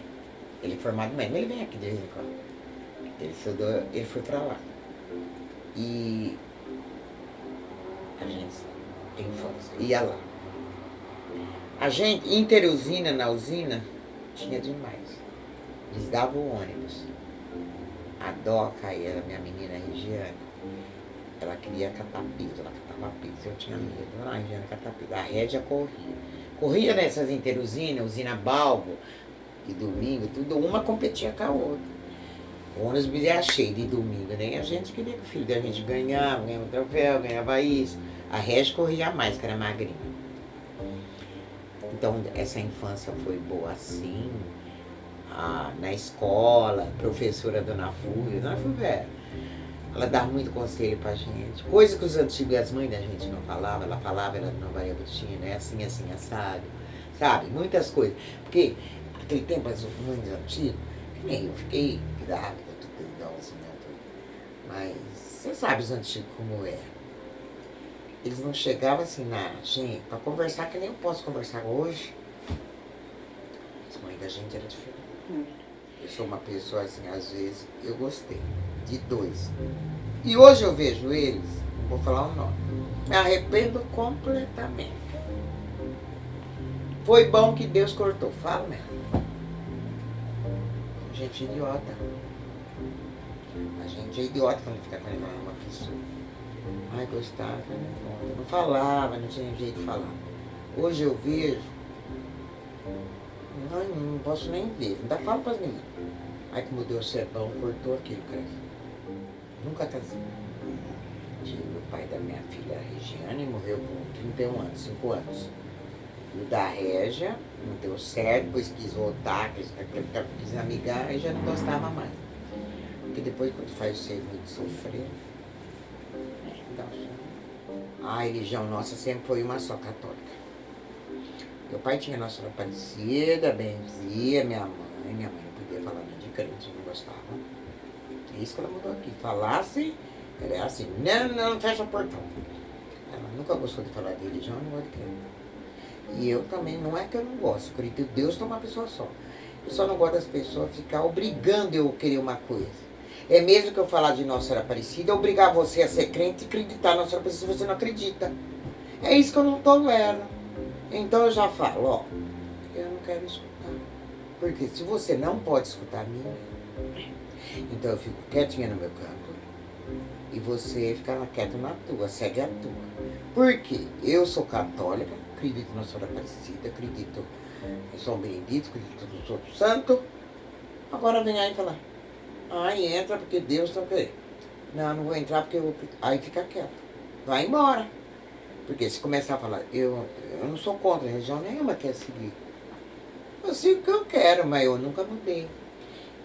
Ele é formado médico, ele vem aqui de vez em quando. Ele estudou, ele foi pra lá. E a gente, infância, ia lá. A gente, interusina, na usina, tinha demais. Eles davam o ônibus. A Doca, a minha menina Regiane, ela queria catar piso, ela catava piso. Eu tinha medo, a Regiane catar piso. A Régia corria. Corria nessas interusinas, usina Balbo, de domingo, tudo, uma competia com a outra. O ônibus era cheio de domingo, nem a gente queria que o filho da gente ganhava troféu, ganhava isso. A Régia corria mais, que era magrinha. Então, essa infância foi boa assim. Na escola, professora Dona Fúvia, Dona Fúvia, ela dava muito conselho pra gente. Coisa que os antigos, as mães da gente não falavam, ela falava, ela não varia botina, é assim, assim, assado. Sabe? Muitas coisas. Porque, naquele tempo, as mães antigas, nem eu fiquei grávida, tudo igualzinho, mas você sabe os antigos como era. Eles não chegavam assim na gente, pra conversar, que nem eu posso conversar hoje. As mães da gente eram diferentes. Eu sou uma pessoa assim, às vezes, eu gostei de 2. E hoje eu vejo eles, não vou falar o nome, me arrependo completamente. Foi bom que Deus cortou, fala mesmo. Gente idiota. A gente é idiota quando fica com uma pessoa. Ai, gostava, não falava, não tinha jeito de falar. Hoje eu vejo Não posso nem ver, ainda falo para as meninas. Aí como deu certo, cortou aquilo, cara. Nunca casei. Tive o pai da minha filha, a Regiane, morreu com 31 anos, 5 anos. E o da Régia, não deu certo, depois quis voltar, quis amigar, e já não gostava mais. Porque depois, quando faz o ser muito sofrer, a religião nossa sempre foi uma só, católica. Meu pai tinha Nossa Senhora Aparecida, benzia minha mãe não podia falar nem de crente, não gostava. É isso que ela mudou aqui. Falasse, ela era assim, não, fecha o portão. Ela nunca gostou de falar de religião, não gosta de crente. E eu também, não é que eu não gosto, eu acredito que Deus tem uma pessoa só. Eu só não gosto das pessoas ficar obrigando eu a querer uma coisa. É mesmo que eu falar de Nossa Senhora Aparecida, obrigar você a ser crente e acreditar na Nossa Senhora Aparecida se você não acredita. É isso que eu não tolero. Então eu já falo, ó, eu não quero escutar. Porque se você não pode escutar a minha, então eu fico quietinha no meu canto e você fica quieto na tua, segue a tua. Porque eu sou católica, acredito na Nossa Senhora Aparecida, acredito em São Benedito, acredito nos outros santos. Agora vem aí falar, ai, entra porque Deus tá querendo. Não vou entrar porque eu vou... Aí fica quieto, vai embora. Porque se começar a falar, eu não sou contra a religião nenhuma, quer seguir. Eu sigo o que eu quero, mas eu nunca mudei.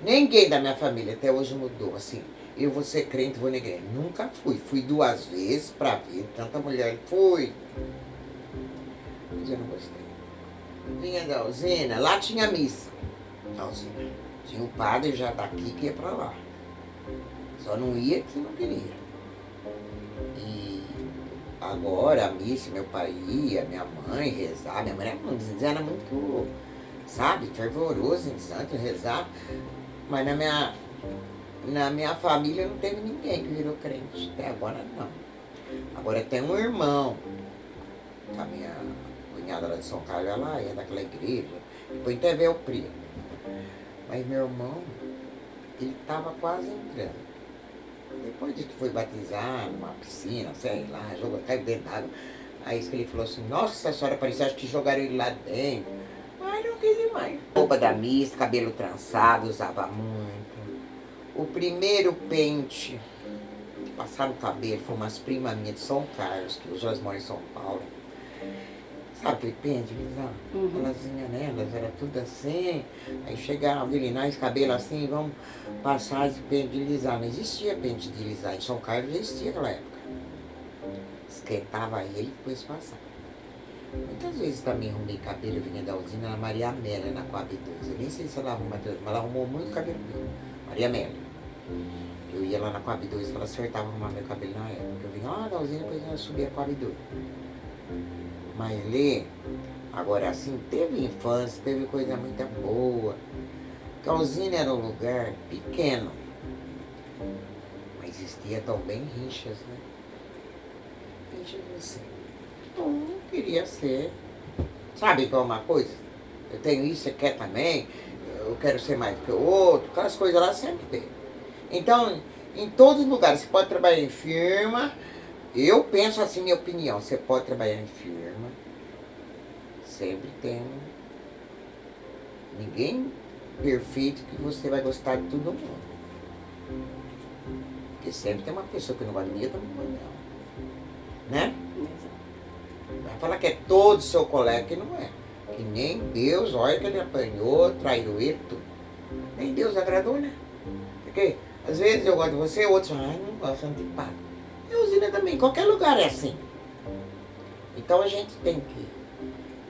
Ninguém da minha família até hoje mudou, assim. Eu vou ser crente, vou na igreja. Nunca fui. Fui 2 vezes pra ver tanta mulher. Fui. Mas eu não gostei. Vinha da usina, lá tinha missa. Na usina. Tinha o padre já daqui que ia pra lá. Só não ia que não queria. E agora a missa, meu pai ia, minha mãe rezava. Minha mãe era muito, sabe, fervoroso em santo, rezava. Mas na minha família não teve ninguém que virou crente. Até agora não. Agora tem um irmão. A minha cunhada lá de São Carlos, ela é daquela igreja. Depois teve o primo. Mas meu irmão, ele estava quase entrando. Depois de que foi batizar numa piscina, sei lá, jogou até dentro d'água. Aí isso que ele falou assim, nossa senhora, parecia acho que jogaram ele lá dentro. Mas não quis ir mais. Roupa da missa, cabelo trançado, usava muito. O primeiro pente que passaram o cabelo foi umas primas minhas de São Carlos, que hoje elas moram em São Paulo. Sabe aquele pente, Lisão? Elas vinham nelas, era tudo assim. Aí chegaram, virinar esse cabelo assim, vamos passar esse pente de lisar. Não existia pente de lisar, em São Carlos já existia naquela época. Esquentava ele e depois passava. Muitas vezes também arrumei cabelo, vinha da usina na Maria Amélia, na Coab 2. Eu nem sei se ela arruma até hoje, mas ela arrumou muito cabelo meu. Maria Amélia. Eu ia lá na Coab 2, ela acertava arrumar meu cabelo na época. Eu vinha lá da usina, depois ela subia a Coab 2. Mas Lê, agora assim, teve infância, teve coisa muito boa. A usina era um lugar pequeno, mas existia também rinchas, né? Rinchas assim. Não queria ser. Sabe qual é uma coisa? Eu tenho isso, você quer também, eu quero ser mais do que o outro, aquelas coisas lá sempre tem. Então, em todos os lugares, você pode trabalhar em firma. Eu penso assim, minha opinião, você pode trabalhar em firma, sempre tem ninguém perfeito que você vai gostar de todo mundo. Porque sempre tem uma pessoa que não gosta de mim, eu também não gosto dela. Né? Vai falar que é todo seu colega, que não é. Que nem Deus, olha que ele apanhou, traiu ele, tudo. Nem Deus agradou, né? Porque às vezes eu gosto de você, outros, ai, não gosto, antipático. E usina também, qualquer lugar é assim. Então a gente tem que...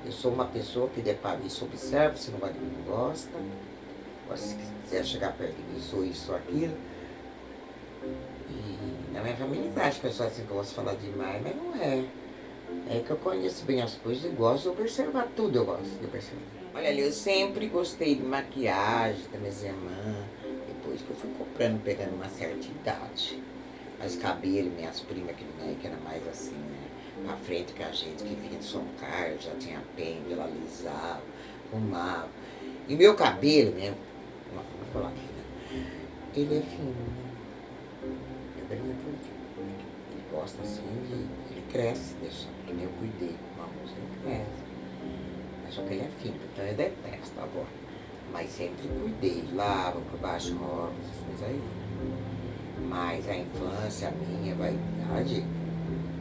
Eu sou uma pessoa que depara isso, observa, se não gosta de mim, não gosta. Agora, se quiser chegar perto de mim, sou isso ou aquilo. E na minha família eles acham que eu sou assim, que eu gosto de falar demais, mas não é. É que eu conheço bem as coisas e gosto de observar tudo, eu gosto de observar. Olha ali, eu sempre gostei de maquiagem das minhas irmãs. Depois que eu fui comprando, pegando uma certa idade. Mas cabelo, minhas primas que vinham aí, que era mais assim, né? Pra frente que a gente, que vinha de São Carlos, já tinha pente, ela alisava, arrumava. E meu cabelo, né? Vamos falar aqui, né? Ele é fino, né? Meu cabelo é curtinho. Ele gosta assim de... Ele cresce, deixa. Que nem eu cuidei com uma moça, ele cresce. Mas Só que ele é filho, então eu detesto agora. Mas sempre cuidei, lava por baixo, rola, essas coisas aí. Mas a infância, a minha, a vaidade.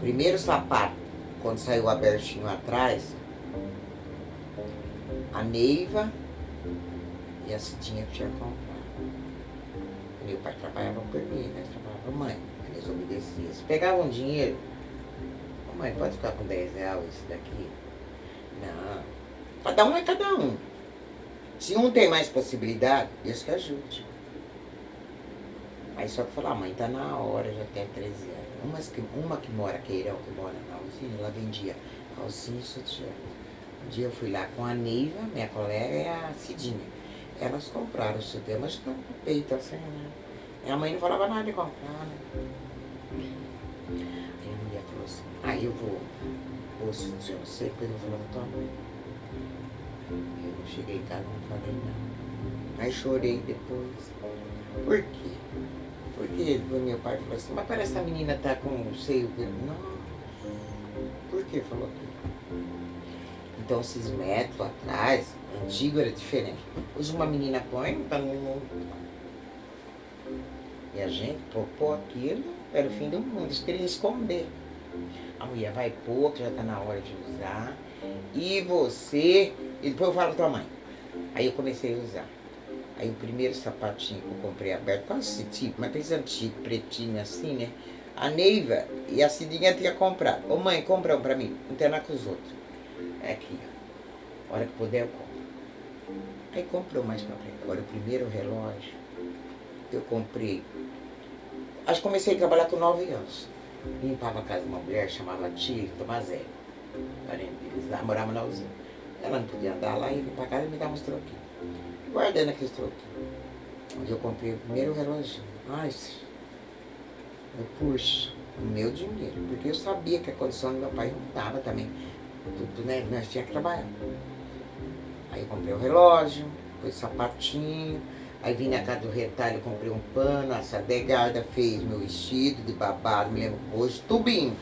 Primeiro sapato, quando saiu abertinho atrás, a Neiva e a Cidinha que tinha comprado. Meu pai trabalhava por mim, né? Trabalhava mãe. Eles obedeciam. Se pegavam dinheiro, ô mãe, pode ficar com 10 reais esse daqui? Não. Cada um é cada um. Se um tem mais possibilidade, Deus que ajude. Aí só que falar, mãe, tá na hora, já tem 13 anos. Uma que mora, Queirão, que mora na usina, ela vendia calcinha e sutiã. Um dia eu fui lá com a Neiva, minha colega, e a Cidinha. Elas compraram o sutiã, mas não com peito assim, né? Minha mãe não falava nada de comprar, né? Aí a mulher falou assim, aí eu vou pôr o sutiã, não sei, depois eu vou falar com tua mãe. Eu não cheguei em casa, não falei nada. Aí chorei depois. Por quê? Porque meu pai falou assim, mas parece que a menina tá com o seio. Não. Por que falou aquilo? Então esses métodos atrás, antigo era diferente. Hoje uma menina põe, tá no mundo. E a gente propôs aquilo, era o fim do mundo. Eles queriam esconder. A mulher vai pôr, que já tá na hora de usar. E você. E depois eu falo com tua mãe. Aí eu comecei a usar. Aí o primeiro sapatinho que eu comprei aberto, quase esse tipo, mas aqueles antigos, pretinho assim, né? A Neiva e a Cidinha tinha comprado. Ô mãe, compra um pra mim, não tem nada com os outros. É aqui, ó. A hora que puder eu compro. Aí comprou mais pra frente. Agora o primeiro relógio, eu comprei. Acho que comecei a trabalhar com 9 anos. Limpava a casa de uma mulher, chamava Tia Tomazé. Parente deles lá, morava na usina. Ela não podia andar lá e vir pra casa e me dar uns troquinhos. Guardando aqueles troquinhos. Onde eu comprei o primeiro relógio. Ai, eu puxo o meu dinheiro. Porque eu sabia que a condição do meu pai não dava também. Tudo, né? Nós tínhamos que trabalhar. Aí eu comprei o relógio, depois sapatinho. Aí vim na casa do retalho, comprei um pano. A Sadegarda fez meu vestido de babado, me lembro hoje, tubinho.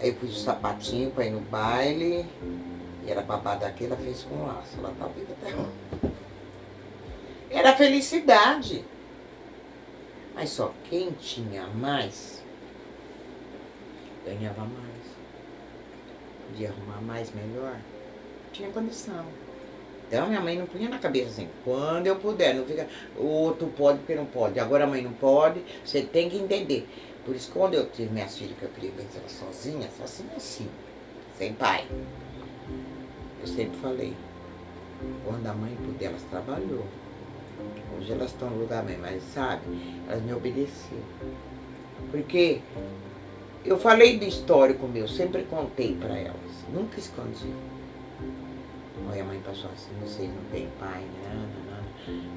Aí eu pus o sapatinho pra ir no baile. E era babado aqui, ela fez com laço. Ela tá viva até hoje. Era felicidade. Mas só quem tinha mais, ganhava mais. Podia arrumar mais, melhor. Tinha condição. Então minha mãe não punha na cabeça assim, quando eu puder, não fica, o outro pode porque não pode. Agora a mãe não pode, você tem que entender. Por isso quando eu tive minhas filhas, que eu criei elas sozinhas, assim, sem pai. Eu sempre falei, quando a mãe puder, elas trabalhou. Hoje elas estão no lugar mesmo, mas sabe, elas me obedeciam. Porque eu falei do histórico meu, sempre contei para elas, nunca escondi. Aí a mãe passou assim, vocês não têm pai, né?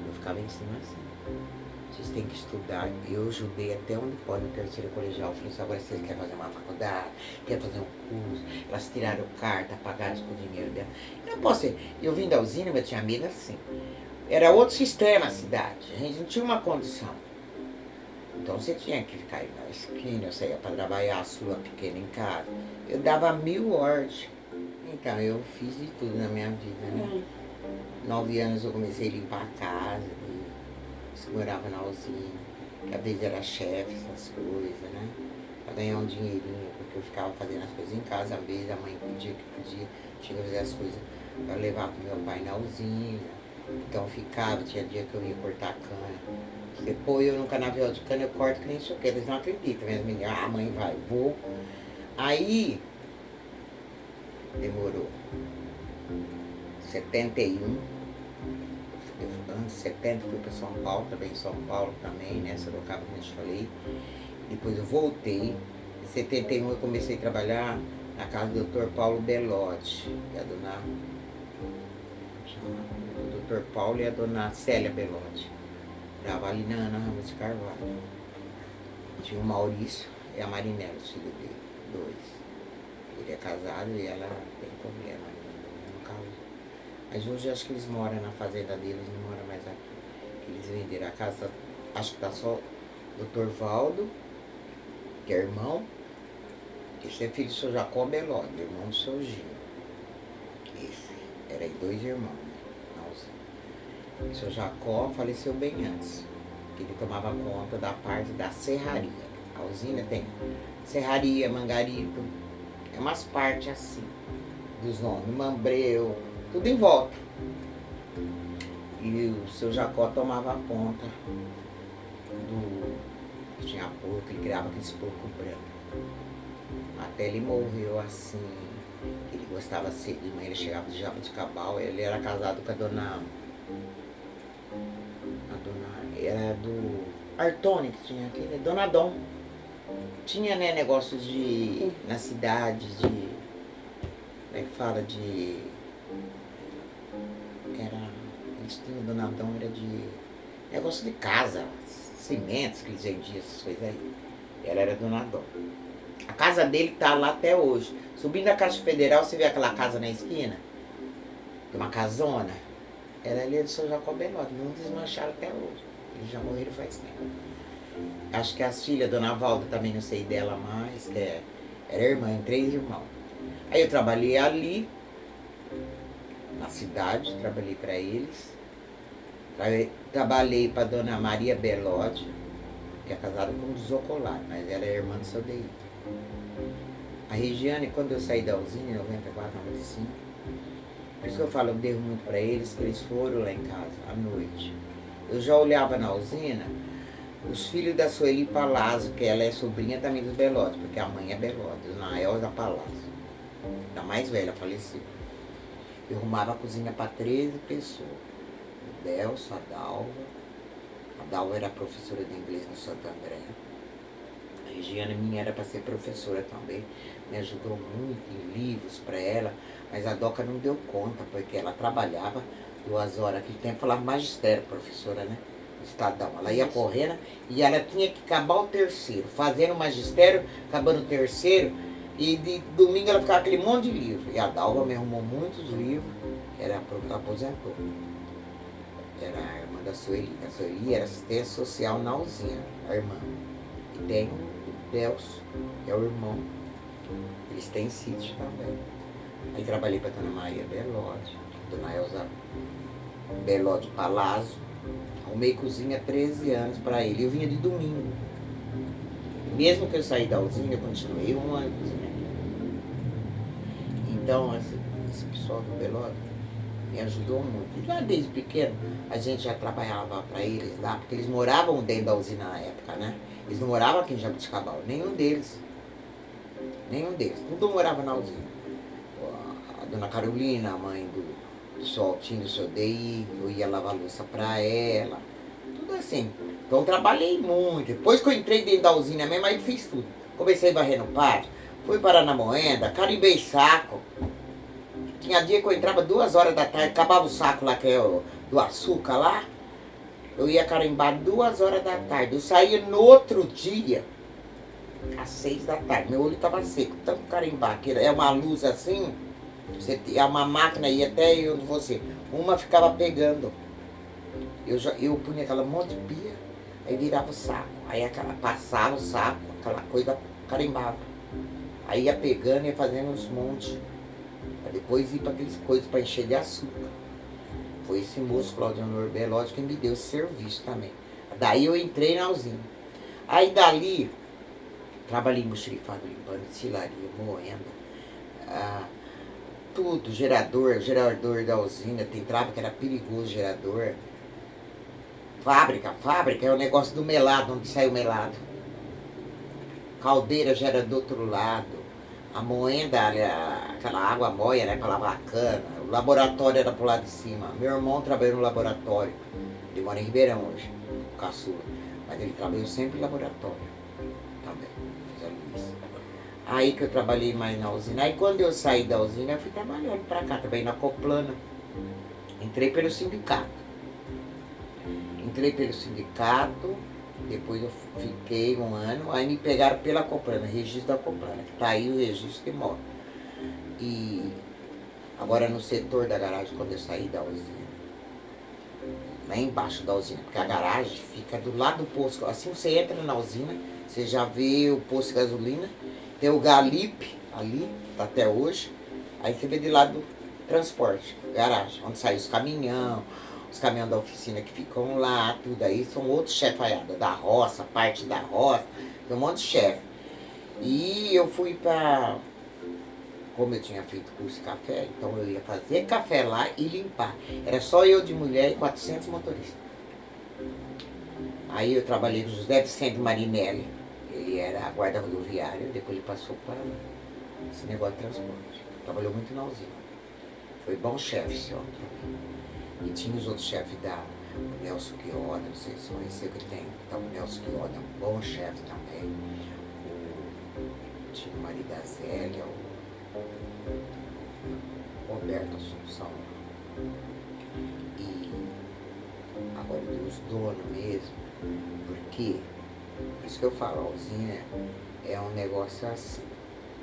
Eu ficava em cima assim. Vocês têm que estudar. Eu ajudei até onde pode no terceiro colegial. Eu falei assim, agora vocês querem fazer uma faculdade, querem fazer um curso. Elas tiraram carta, pagaram com o dinheiro dela. Eu não posso. Eu vim da usina, eu tinha amiga assim. Era outro sistema a cidade. A gente não tinha uma condição. Então você tinha que ficar aí na esquina, você ia para trabalhar a sua pequena em casa. Eu dava 1000 ordens. Então eu fiz de tudo na minha vida, né? 9 anos eu comecei a limpar a casa, eu morava na usina, que às vezes era chefe, essas coisas, né? Pra ganhar um dinheirinho, porque eu ficava fazendo as coisas em casa, às vezes a mãe pedia que podia, tinha que fazer as coisas para levar pro meu pai na usina. Então ficava, tinha dia que eu ia cortar a cana. Depois eu no canavial de cana eu corto que nem choquei, eles não acreditam, minhas meninas, a mãe vai, vou. Aí demorou 71, anos 70 fui para São Paulo, também em São Paulo também, né? Sorocaba, como eu te falei. Depois eu voltei. Em 71 eu comecei a trabalhar na casa do Dr. Paulo Belotti, e a dona. O Dr. Paulo e a dona Célia Belotti. Morava ali na Ana Ramos de Carvalho. Tinha o Maurício e a Marinela, os filhos dele, 2. Ele é casado e ela tem problema, no caso. Mas hoje acho que eles moram na fazenda deles, não moram mais aqui. Eles venderam a casa, acho que tá só o Dr. Valdo, que é irmão. Esse é filho do seu Jacó Belotti, irmão do seu Gil. Esse era era aí 2 irmãos, né, na usina. O seu Jacó faleceu bem antes, que ele tomava conta da parte da serraria. A usina tem serraria, Mangarito, é umas partes assim, dos nomes, Mambreu, tudo em volta. E o seu Jacó tomava conta do... Tinha porco, ele criava aqueles porco branco. Até ele morreu assim, ele gostava cedo de manhã, ele chegava de Jaboticabal, ele era casado com a dona... Era do Artone que tinha aqui, né? Dona Dom. Tinha, né, negócios de... na cidade, de... como é que fala? De... Era... Eles tinham, Dona Dom era de... negócio de casa, cimentos que eles vendiam, essas coisas aí. Ela era Dona Dom. A casa dele tá lá até hoje. Subindo a Caixa Federal, você vê aquela casa na esquina? Tem uma casona. Era ali do seu Jacó Belotti, não desmancharam até hoje. Eles já morreram faz tempo. Acho que as filhas, Dona Valda, também não sei dela mais, que era irmã, 3 irmãos. Aí eu trabalhei ali, na cidade, trabalhei para eles. Trabalhei para Dona Maria Belotti, que é casada com o Zocolar, mas ela é irmã do seu Deir. A Regiane, quando eu saí da usina, em 94, 95, por isso que eu falo, eu devo muito para eles, que eles foram lá em casa, à noite. Eu já olhava na usina, os filhos da Sueli Palazzo, que ela é sobrinha também dos Belotti, porque a mãe é Belotti, Dona Elza Palazzo, a mais velha, faleceu. Eu arrumava a cozinha para 13 pessoas. O Delcio, a Dalva. A Dalva era professora de inglês no Santo André. A Regiane minha era para ser professora também. Me ajudou muito em livros para ela, mas a Doca não deu conta, porque ela trabalhava 2 horas. Naquele tempo falava magistério, professora, né? Estadão. Ela ia correndo e ela tinha que acabar o terceiro, fazendo o magistério, acabando o terceiro, e de domingo ela ficava aquele monte de livro. E a Dalva me arrumou muitos livros, ela aposentou. Era a irmã da Sueli. A Sueli era assistente social na usina, a irmã. E tem o Delcio, que é o irmão. Eles têm sítio também. Aí trabalhei para Dona Maria Belotti, Dona Elza Belotti Palazzo. Arrumei cozinha 13 anos para ele. Eu vinha de domingo. Mesmo que eu saí da usina, eu continuei 1 ano cozinhando. Então, esse pessoal do Belotti me ajudou muito. E lá desde pequeno, a gente já trabalhava para eles lá, porque eles moravam dentro da usina na época, né? Eles não moravam aqui em Jaboticabal, nenhum deles. Nenhum deles. Tudo morava na usina. A Dona Carolina, a mãe do seu Altinho, do seu Deir, eu ia lavar louça para ela. Tudo assim. Então trabalhei muito. Depois que eu entrei dentro da usina mesmo, aí fiz tudo. Comecei a varrer no pátio, fui parar na moenda, carimbei saco. Tinha dia que eu entrava 2 horas da tarde, acabava o saco lá, que é do açúcar lá. Eu ia carimbar 2 horas da tarde. Eu saía no outro dia, às 6 da tarde. Meu olho estava seco, tanto carimbar, que é uma luz assim, é uma máquina, ia até eu de você. Uma ficava pegando. Eu punha aquela monte de pia, aí virava o saco. Aí passava o saco, aquela coisa carimbava. Aí ia pegando e ia fazendo uns montes. Pra depois ir para aqueles coisas para encher de açúcar. Foi esse moço, Claudionor Belotti, que me deu esse serviço também. Daí eu entrei na usina. Aí dali, trabalhei em buxerifado, limpando, destilaria, moenda, tudo, gerador da usina, entrava que era perigoso gerador. Fábrica é o negócio do melado, onde sai o melado. Caldeira já era do outro lado. A moenda, aquela água moia, né, para lavar a cana. O laboratório era pro lado de cima. Meu irmão trabalhou no laboratório. Ele mora em Ribeirão hoje, o caçula. Mas ele trabalhou sempre no laboratório também. Aí que eu trabalhei mais na usina. Aí quando eu saí da usina, eu fui trabalhando pra cá, trabalhei na Coplana. Entrei pelo sindicato. Depois eu fiquei 1 ano, aí me pegaram pela Coplana, registro da Coplana, que tá aí o registro de moto. E agora no setor da garagem, quando eu saí da usina, lá embaixo da usina, porque a garagem fica do lado do posto. Assim você entra na usina, você já vê o posto de gasolina, tem o Galip ali, tá até hoje, aí você vê de lado transporte, garagem, onde saem os caminhão da oficina que ficam lá, tudo aí, são outros chefaiados da roça, parte da roça, tem um monte de chefe. E eu fui pra... Como eu tinha feito curso de café, então eu ia fazer café lá e limpar. Era só eu de mulher e 400 motoristas. Aí eu trabalhei com o José Vicente Marinelli. Ele era guarda rodoviário, depois ele passou para esse negócio de transporte. Trabalhou muito na usina. Foi bom chefe esse homem também. E tinha os outros chefes da Nelson Quioda, não sei se conheceu que tem. Então o Nelson Quioda, um bom chefe também. Tinha o marido da Zélia, o Roberto Assunção. E agora os donos mesmo, porque, por isso que eu falo, a usina é um negócio assim.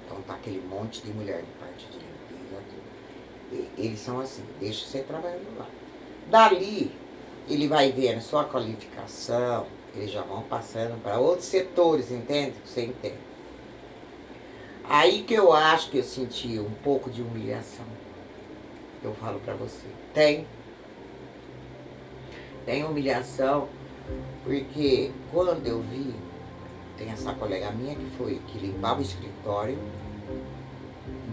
Então tá aquele monte de mulher de parte de limpeza, tudo. E eles são assim, deixa você trabalhando lá. Dali, ele vai vendo sua qualificação, eles já vão passando para outros setores, entende? Você entende? Aí que eu acho que eu senti um pouco de humilhação. Eu falo pra você. Tem humilhação, porque quando eu vi, tem essa colega minha que limpava o escritório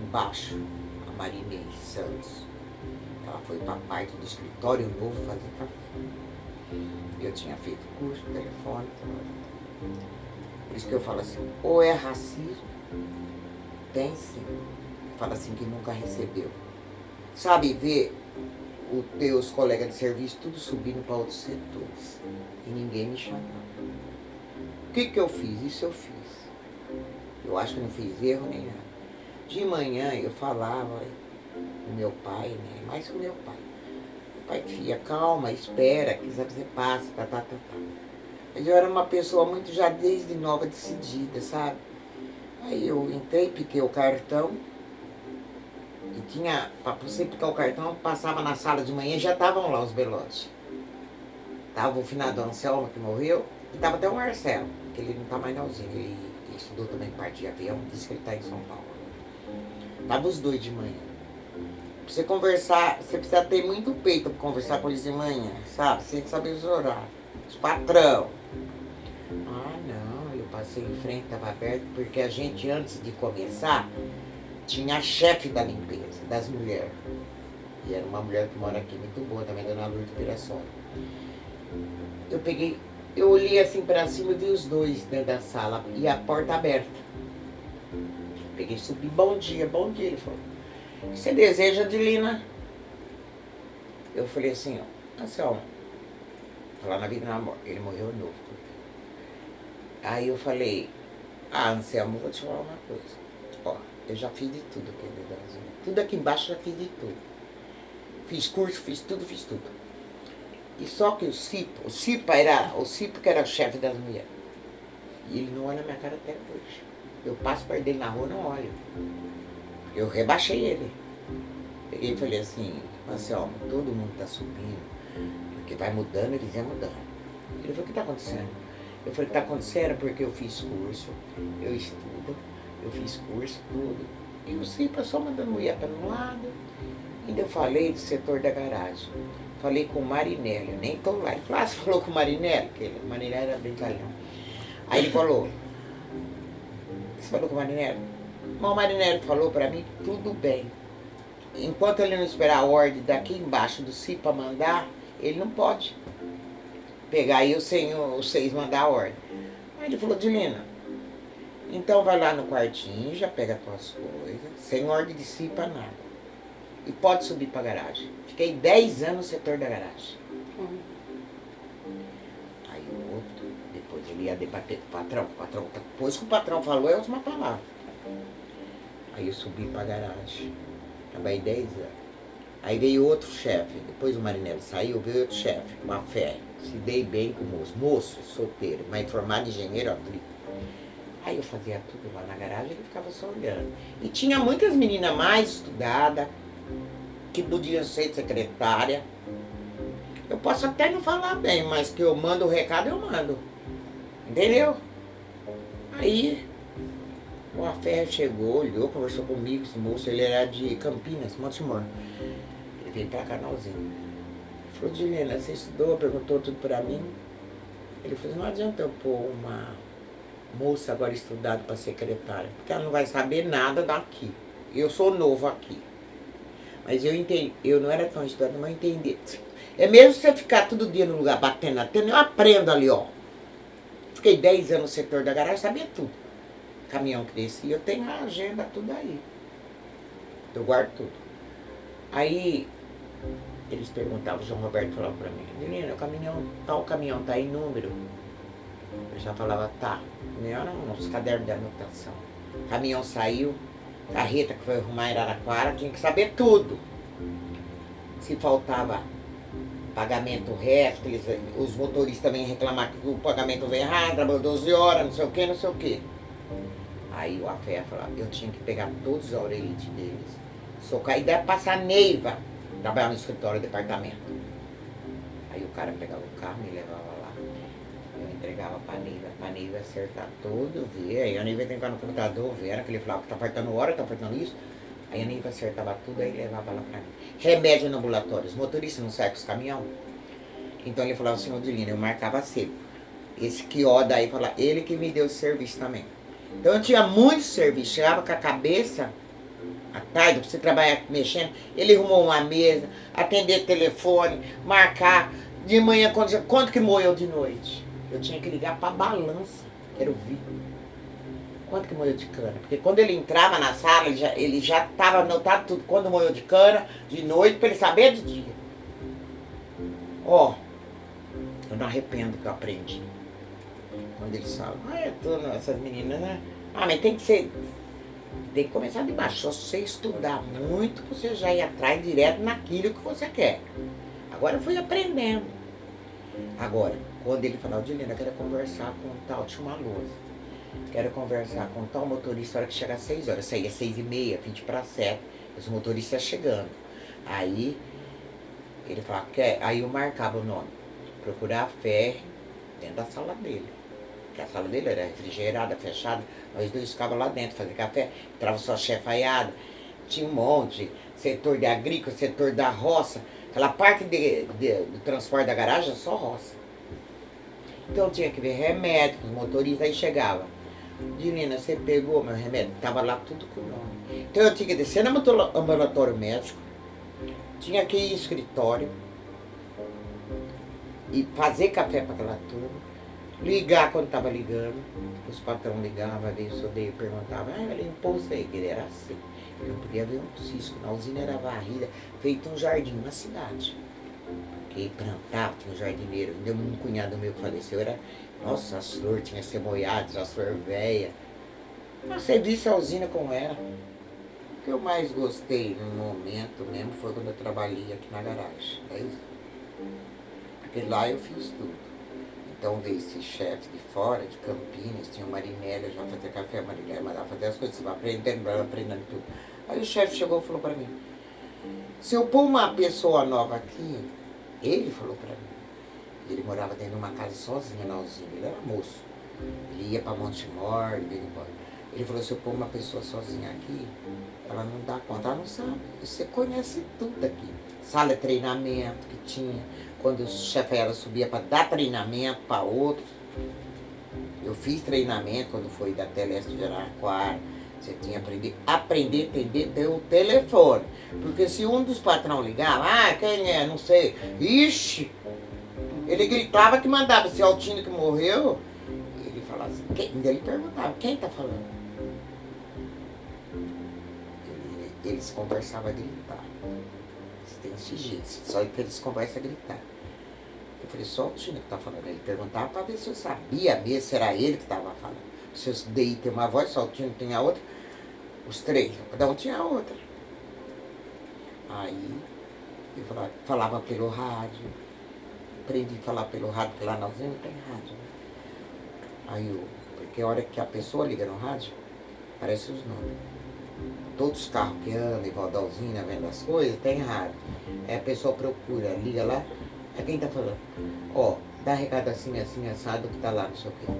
embaixo, a Marinês Santos. Ela foi para parte do escritório novo fazer café. Eu tinha feito curso, telefone, por isso que eu falo assim, ou é racismo, tem sim. Fala assim que nunca recebeu. Sabe, ver os teus colegas de serviço tudo subindo para outros setores e ninguém me chamava. O que eu fiz? Isso eu fiz. Eu acho que não fiz erro nem nada. De manhã eu falava com meu pai, né? Mais com meu pai. Meu pai, filha, calma, espera, que você passa, tá. Mas eu era uma pessoa muito já desde nova decidida, sabe? Aí eu entrei, piquei o cartão. E tinha, para você picar o cartão, passava na sala de manhã e já estavam lá os belotes. Tava o finado Anselmo, que morreu, e tava até o Marcelo, que ele não tá mais na usina, ele estudou também parte de avião, disse que ele tá em São Paulo. Tava os dois de manhã. Pra você conversar, você precisa ter muito peito pra conversar com eles de manhã, sabe? Você tem que saber os horários. Os patrão. Ah, não, eu passei em frente, tava aberto, porque a gente, antes de começar, tinha a chefe da limpeza, das mulheres. E era uma mulher que mora aqui, muito boa também, dona Lourdes Pirassol. Eu olhei assim pra cima e vi os dois dentro da sala e a porta aberta. Peguei, subi, bom dia, ele falou. O que você deseja, Adelina? Eu falei assim, ó, Anselmo, falar na vida e na morte, ele morreu novo. Aí eu falei, Anselmo, vou te falar uma coisa. Ó, eu já fiz de tudo aqui dentro da usina. Tudo aqui embaixo eu já fiz de tudo. Fiz curso, fiz tudo. E só que o Cipa que era o chefe das mulheres. E ele não olha na minha cara até hoje. Eu passo perto dele na rua, não olho. Eu rebaixei ele. Peguei e falei assim, Anselmo, todo mundo tá subindo, porque vai mudando, eles iam mudando. Ele falou, o que tá acontecendo? Eu falei, tá acontecendo porque eu fiz curso, eu estudo, eu fiz curso, tudo. E o Cipa só mandando mulher para um lado. Ainda eu falei do setor da garagem. Falei com o Marinelli, eu nem tô lá. Ele falou, você falou com o Marinelli? Porque o Marinelli era brincalhão. Aí ele falou, você falou com o Marinelli? Mas o Marinelli falou pra mim, tudo bem. Enquanto ele não esperar a ordem daqui embaixo do Cipa mandar, ele não pode pegar aí vocês mandar a ordem. Aí ele falou, Adelina, então vai lá no quartinho, já pega as tuas coisas, sem ordem de Cipa, nada. E pode subir pra garagem. Fiquei 10 anos no setor da garagem. Aí o outro, depois ele ia debater com o patrão, depois que o patrão falou, é a última palavra. Aí eu subi pra garagem. Trabalhei 10 anos. Aí veio outro chefe, depois o Marinelli saiu, veio outro chefe, uma fé. Se dei bem com o moço, solteiro, mas formado engenheiro agrícola. Aí eu fazia tudo lá na garagem e ele ficava só olhando. E tinha muitas meninas mais estudadas, que podiam ser secretária. Eu posso até não falar bem, mas que eu mando o recado, eu mando. Entendeu? Aí, O Afé chegou, olhou, conversou comigo, esse moço, ele era de Campinas, Montemor. Ele veio pra cá na usina. Ele falou, Dilena, você estudou, perguntou tudo pra mim. Ele falou, não adianta eu pôr uma moça agora estudada para secretária, porque ela não vai saber nada daqui. Eu sou novo aqui. Mas eu entendi, eu não era tão estudada, mas eu entendi. É mesmo se você ficar todo dia no lugar batendo na tela, eu aprendo ali, ó. Fiquei 10 anos no setor da garagem, sabia tudo. Caminhão que descia, eu tenho a agenda, tudo aí. Eu guardo tudo. Aí, eles perguntavam, o João Roberto falava pra mim, menina, o caminhão, tal caminhão tá em número. Eu já falava, tá. Era uns cadernos de anotação. O caminhão saiu, carreta que foi arrumar em Araraquara, tinha que saber tudo. Se faltava pagamento resto, os motoristas também reclamavam que o pagamento veio errado, trabalhou 12 horas, não sei o que, não sei o que. Aí o Afé falava, eu tinha que pegar todos os aurelites deles, socar e deve passar Neiva, trabalhar no escritório, departamento. Aí o cara pegava o carro, me levava lá, eu entregava pra Neiva acertar tudo, ver, aí a Neiva ia entrar no computador, ver, que ele falava que tá faltando hora, tá faltando isso. Aí a Neiva acertava tudo, aí levava lá pra mim. Remédio no ambulatório, os motoristas não saem com os caminhão. Então ele falava assim, Odilina, eu marcava cedo. Esse Quioda aí, falava, ele que me deu o serviço também. Então eu tinha muito serviço, chegava com a cabeça, à tarde, pra você trabalhar mexendo, ele arrumou uma mesa, atender telefone, marcar, de manhã, quanto que moeu de noite? Eu tinha que ligar pra balança, quero ver. Quanto que moeu de cana? Porque quando ele entrava na sala, ele já estava anotado tudo, quando moeu de cana, de noite, pra ele saber de dia. Ó, eu não arrependo que eu aprendi. Quando eles falam, essas meninas, né? Mas tem que começar de baixo. Só você estudar muito, você já ir atrás direto naquilo que você quer. Agora eu fui aprendendo. Agora, quando ele falava, Dilena, eu quero conversar com tal, tinha uma lousa. Quero conversar com tal motorista, a hora que chegar às 6 horas. Saía às 6h30, 6:20, os motoristas chegando. Aí, ele falava, aí eu marcava o nome. Procurar a Fé dentro da sala dele. Porque a sala dele era refrigerada, fechada. Nós dois ficávamos lá dentro, fazendo café. Entrava só chefaiada. Tinha um monte. Setor de agrícola, setor da roça. Aquela parte do transporte da garagem, só roça. Então tinha que ver remédio, os motoristas, aí chegava. Dilena, você pegou meu remédio? Tava lá tudo com o nome. Então eu tinha que descer no ambulatório médico, tinha que ir ao escritório e fazer café para aquela turma, ligar quando tava ligando, os patrões ligavam, ver se eu dei, perguntavam, limpou isso aí, que ele era assim. Eu não podia ver um cisco, na usina era varrida, feito um jardim na cidade. Que plantava, tinha um jardineiro, ainda um cunhado meu que faleceu, era, nossa, as flores, tinha ceboiadas, as flores velhas. Você disse a usina como era. O que eu mais gostei no momento mesmo foi quando eu trabalhei aqui na garagem. É isso. Porque lá eu fiz tudo. Então veio esse chefe de fora, de Campinas, tinha o Marinella, já fazia café, Marinella, mandava fazer as coisas, você vai aprendendo tudo. Aí o chefe chegou e falou pra mim, se eu pôr uma pessoa nova aqui, ele falou pra mim, ele morava dentro de uma casa sozinho na usina, ele era moço. Ele ia pra Montemor, ele veio embora. Ele falou, se eu pôr uma pessoa sozinha aqui, ela não dá conta, ela não sabe. Você conhece tudo aqui. Sala de treinamento que tinha, quando o chefe ela subia para dar treinamento para outros. Eu fiz treinamento quando foi da Teleste de Araraquara. Você tinha que aprender a atender pelo telefone. Porque se um dos patrão ligava, quem é, não sei, ixi, ele gritava que mandava, se Altino que morreu, ele falava assim, ele perguntava, quem tá falando? Eles conversavam a gritar. Tem esse jeito, só que eles conversam a gritar. Eu falei, só o Altino que tá falando. Ele perguntava pra ver se eu sabia mesmo, se era ele que tava falando. Se eu dei tem uma voz, só o Altino tem a outra. Os três, cada um tinha a outra. Aí eu falava pelo rádio. Aprendi a falar pelo rádio, porque lá na usina não tem rádio. Né? Aí porque a hora que a pessoa liga no rádio, aparece os nomes. Todos os carros que andam, igual da usina, vendo as coisas, tem rádio. Aí a pessoa procura, liga lá, quem tá falando? Dá recado assim, assim, assado, que tá lá, não sei o quê.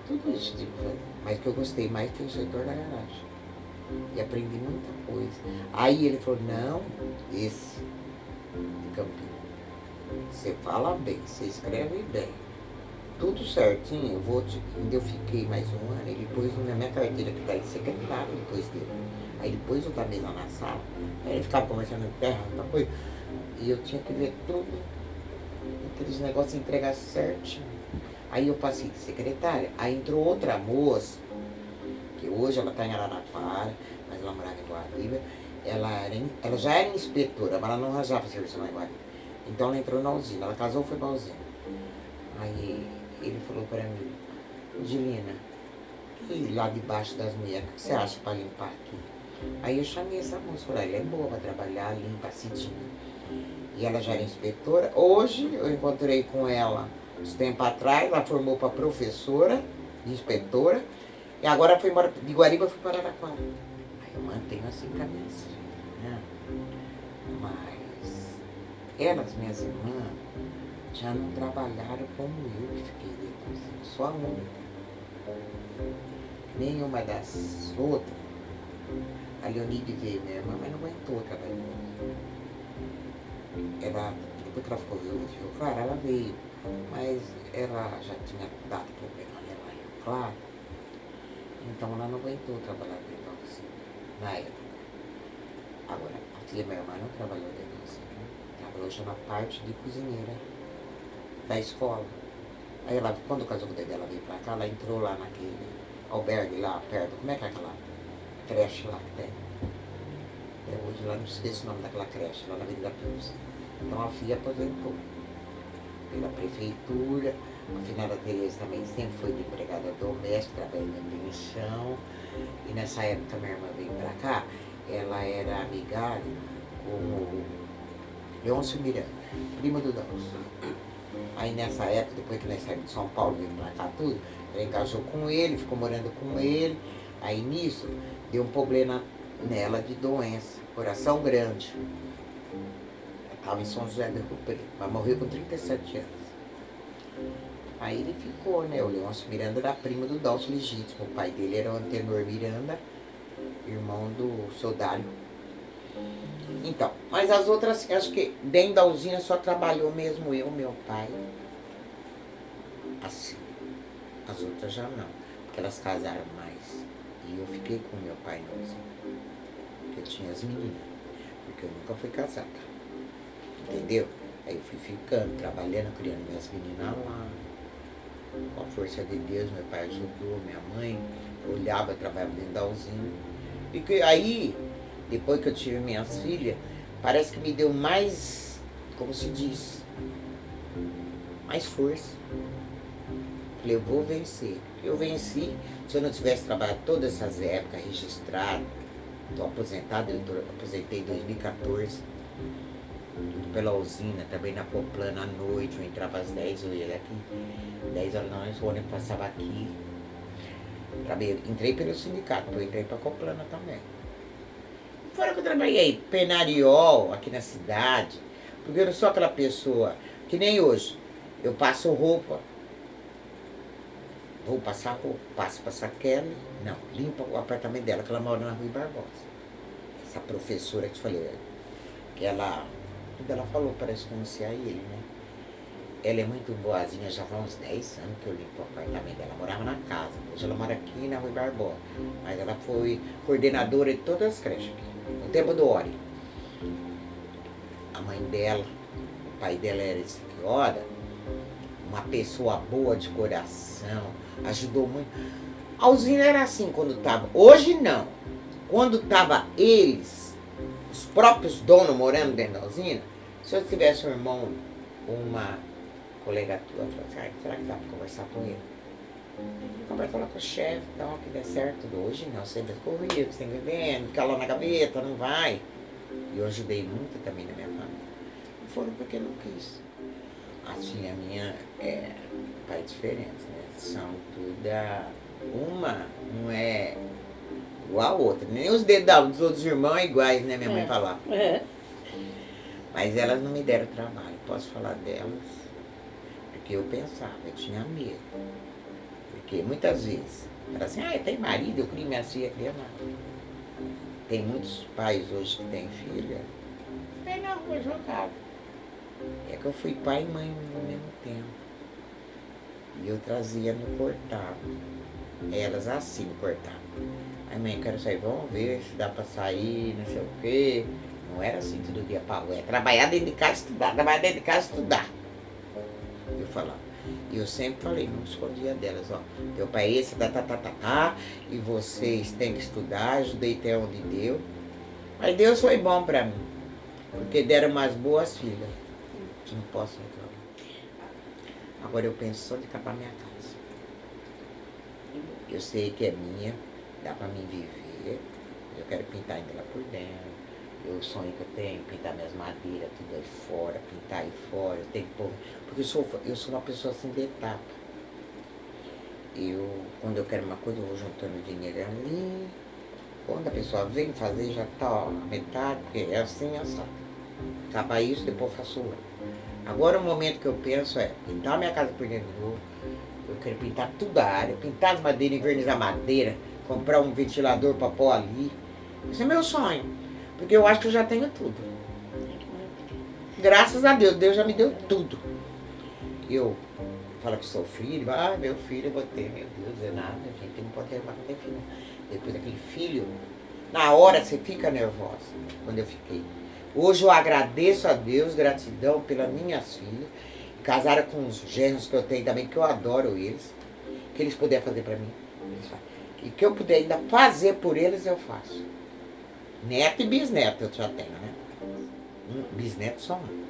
Tudo isso tive que fazer. Mas o que eu gostei mais foi o setor da garagem. E aprendi muita coisa. Aí ele falou, não, esse de Campinas. Você fala bem, você escreve bem. Tudo certinho, ainda eu fiquei mais um ano, ele pôs na minha carteira que tá de secretário depois dele. Aí ele pôs outra mesa na sala, aí ele ficava conversando em terra, outra coisa, e eu tinha que ver tudo, aqueles negócios entregar certinho. Aí eu passei de secretária, aí entrou outra moça, que hoje ela tá em Araraquara, mas ela morava em Guariba, ela já era inspetora, mas ela não arranjava serviço lá em Guariba. Então ela entrou na usina, ela casou e foi pra usina. Aí ele falou pra mim, Dilina, e lá debaixo das mulheres, o que você acha pra limpar aqui? Aí eu chamei essa moça, falei, ela é boa pra trabalhar, limpa, cidinha. E ela já era inspetora. Hoje eu encontrei com ela uns tempos atrás, ela formou pra professora, de inspetora, e agora foi embora de Guariba, foi para Araraquara. Aí eu mantenho assim com as minhas filhas, né? Mas elas, minhas irmãs, já não trabalharam como eu que fiquei dentro, assim, só a única. Nenhuma das outras. A Leonide veio, minha irmã, mas não aguentou trabalhar. Ela, depois que ela ficou viúva de Rio Claro, ela veio, mas ela já tinha dado problema nela em Rio Claro, então ela não aguentou trabalhar dentro da oficina, na época. Agora, a filha da minha irmã não trabalhou dentro da oficina, trabalhou já na parte de cozinheira da escola. Aí ela, quando casou com o dela, veio pra cá, ela entrou lá naquele albergue lá perto, como é que é aquela creche lá que tem? Até hoje lá não esqueço o nome daquela creche, lá na Avenida Pius. Então a filha aposentou pela prefeitura, a finada Tereza também sempre foi de empregada doméstica, trabalhando em chão. E nessa época minha irmã veio pra cá, ela era amigária com o Leôncio Miranda, primo do Dãos. Aí nessa época, depois que nós saímos de São Paulo, veio pra cá tudo, ela engajou com ele, ficou morando com ele. Aí nisso, deu um problema nela de doença, coração grande. Ela estava em São José do Rio Preto, mas morreu com 37 anos. Aí ele ficou, né? O Leôncio Miranda era primo do Dálcio Legítimo. O pai dele era o Antenor Miranda, irmão do seu Dário. Então, mas as outras, acho que dentro da usina só trabalhou mesmo eu, meu pai. Assim. As outras já não, porque elas casaram mais. E eu fiquei com meu pai na usina. Porque eu tinha as meninas. Porque eu nunca fui casada. Entendeu? Aí eu fui ficando, trabalhando, criando minhas meninas lá. Com a força de Deus, meu pai ajudou, minha mãe olhava, trabalhava dentro da usina. E que aí, depois que eu tive minhas filhas, parece que me deu mais, como se diz, mais força. Falei, eu vou vencer. Eu venci. Se eu não tivesse trabalhado todas essas épocas, registrado, estou aposentado, eu aposentei em 2014. Tudo pela usina, também na Coplana à noite, eu entrava às 10, eu ia daqui. 10 horas da noite, o ônibus passava aqui. Entrei pelo sindicato, depois entrei pra Coplana também. Fora que eu trabalhei penariol aqui na cidade, porque eu não sou aquela pessoa que nem hoje. Eu passo roupa, vou passar roupa, passo pra Saquele, não, limpa o apartamento dela, que ela mora na Rua Barbosa. Essa professora que eu te falei, que ela, quando ela falou, parece conhecer a ele, né? Ela é muito boazinha, já faz uns 10 anos que eu limpo o apartamento dela. Ela morava na casa, hoje ela mora aqui na Rua Barbosa. Mas ela foi coordenadora de todas as creches aqui, no tempo do Ori. A mãe dela, o pai dela era esse que ora, uma pessoa boa de coração, ajudou muito. A usina era assim quando tava, hoje não. Quando tava eles, os próprios donos morando dentro da usina, se eu tivesse um irmão, uma colega tua, falou assim, será que dá pra conversar com ele? Conversa lá com o chefe, tal, que dê certo. Hoje não, sempre corria, que você tem que ver, ficar lá na gaveta, não vai. E eu ajudei muito também na minha família. Não foram porque não quis. As filhas minhas, pai diferente, né? São toda, uma não é igual a outra. Nem os dedos dos outros irmãos é iguais, né? Minha mãe falava. Mas elas não me deram trabalho, posso falar delas. Porque eu pensava, eu tinha medo. Porque muitas vezes, ela assim, eu tenho marido, eu crio minha filha, cria nada. Tem muitos pais hoje que têm filha, tem na rua jogado. É que eu fui pai e mãe ao mesmo tempo. E eu trazia no cortado. Elas assim no cortado. Aí mãe, quero sair, vamos ver se dá pra sair, não sei o quê. Não era assim todo dia pra rua. É trabalhar dentro de casa, estudar, trabalhar dentro de casa, estudar. Eu falava. E eu sempre falei, não escondia delas, ó. Teu pai é esse, e vocês têm que estudar, ajudei até onde deu. Mas Deus foi bom pra mim. Porque deram umas boas filhas. Não posso reclamar. Agora eu penso só de acabar minha casa. Eu sei que é minha, dá pra mim viver. Eu quero pintar ainda lá por dentro. O sonho que eu tenho, pintar minhas madeiras, tudo aí fora, pintar aí fora. Eu tenho que pôr. Porque eu sou uma pessoa assim de etapa. Quando eu quero uma coisa, eu vou juntando dinheiro ali. Quando a pessoa vem fazer, já tá ó, a metade, porque é assim, sabe? Acaba isso, depois eu faço outra. Agora o momento que eu penso é pintar minha casa por dentro de novo. Eu quero pintar toda a área, pintar as madeiras, envernizar madeira, comprar um ventilador para pôr ali. Esse é meu sonho. Porque eu acho que eu já tenho tudo. Graças a Deus, Deus já me deu tudo. Eu falo que sou filho, meu filho eu vou ter, meu Deus, é nada, gente, não pode ter mais ter filho. Depois daquele filho, na hora você fica nervosa, quando eu fiquei. Hoje eu agradeço a Deus, gratidão pelas minhas filhas, casaram com os genros que eu tenho também, que eu adoro eles, que eles puderem fazer pra mim, eles fazem. E que eu puder ainda fazer por eles, eu faço. Neto e bisneto eu já tenho, né? Bisneto só um.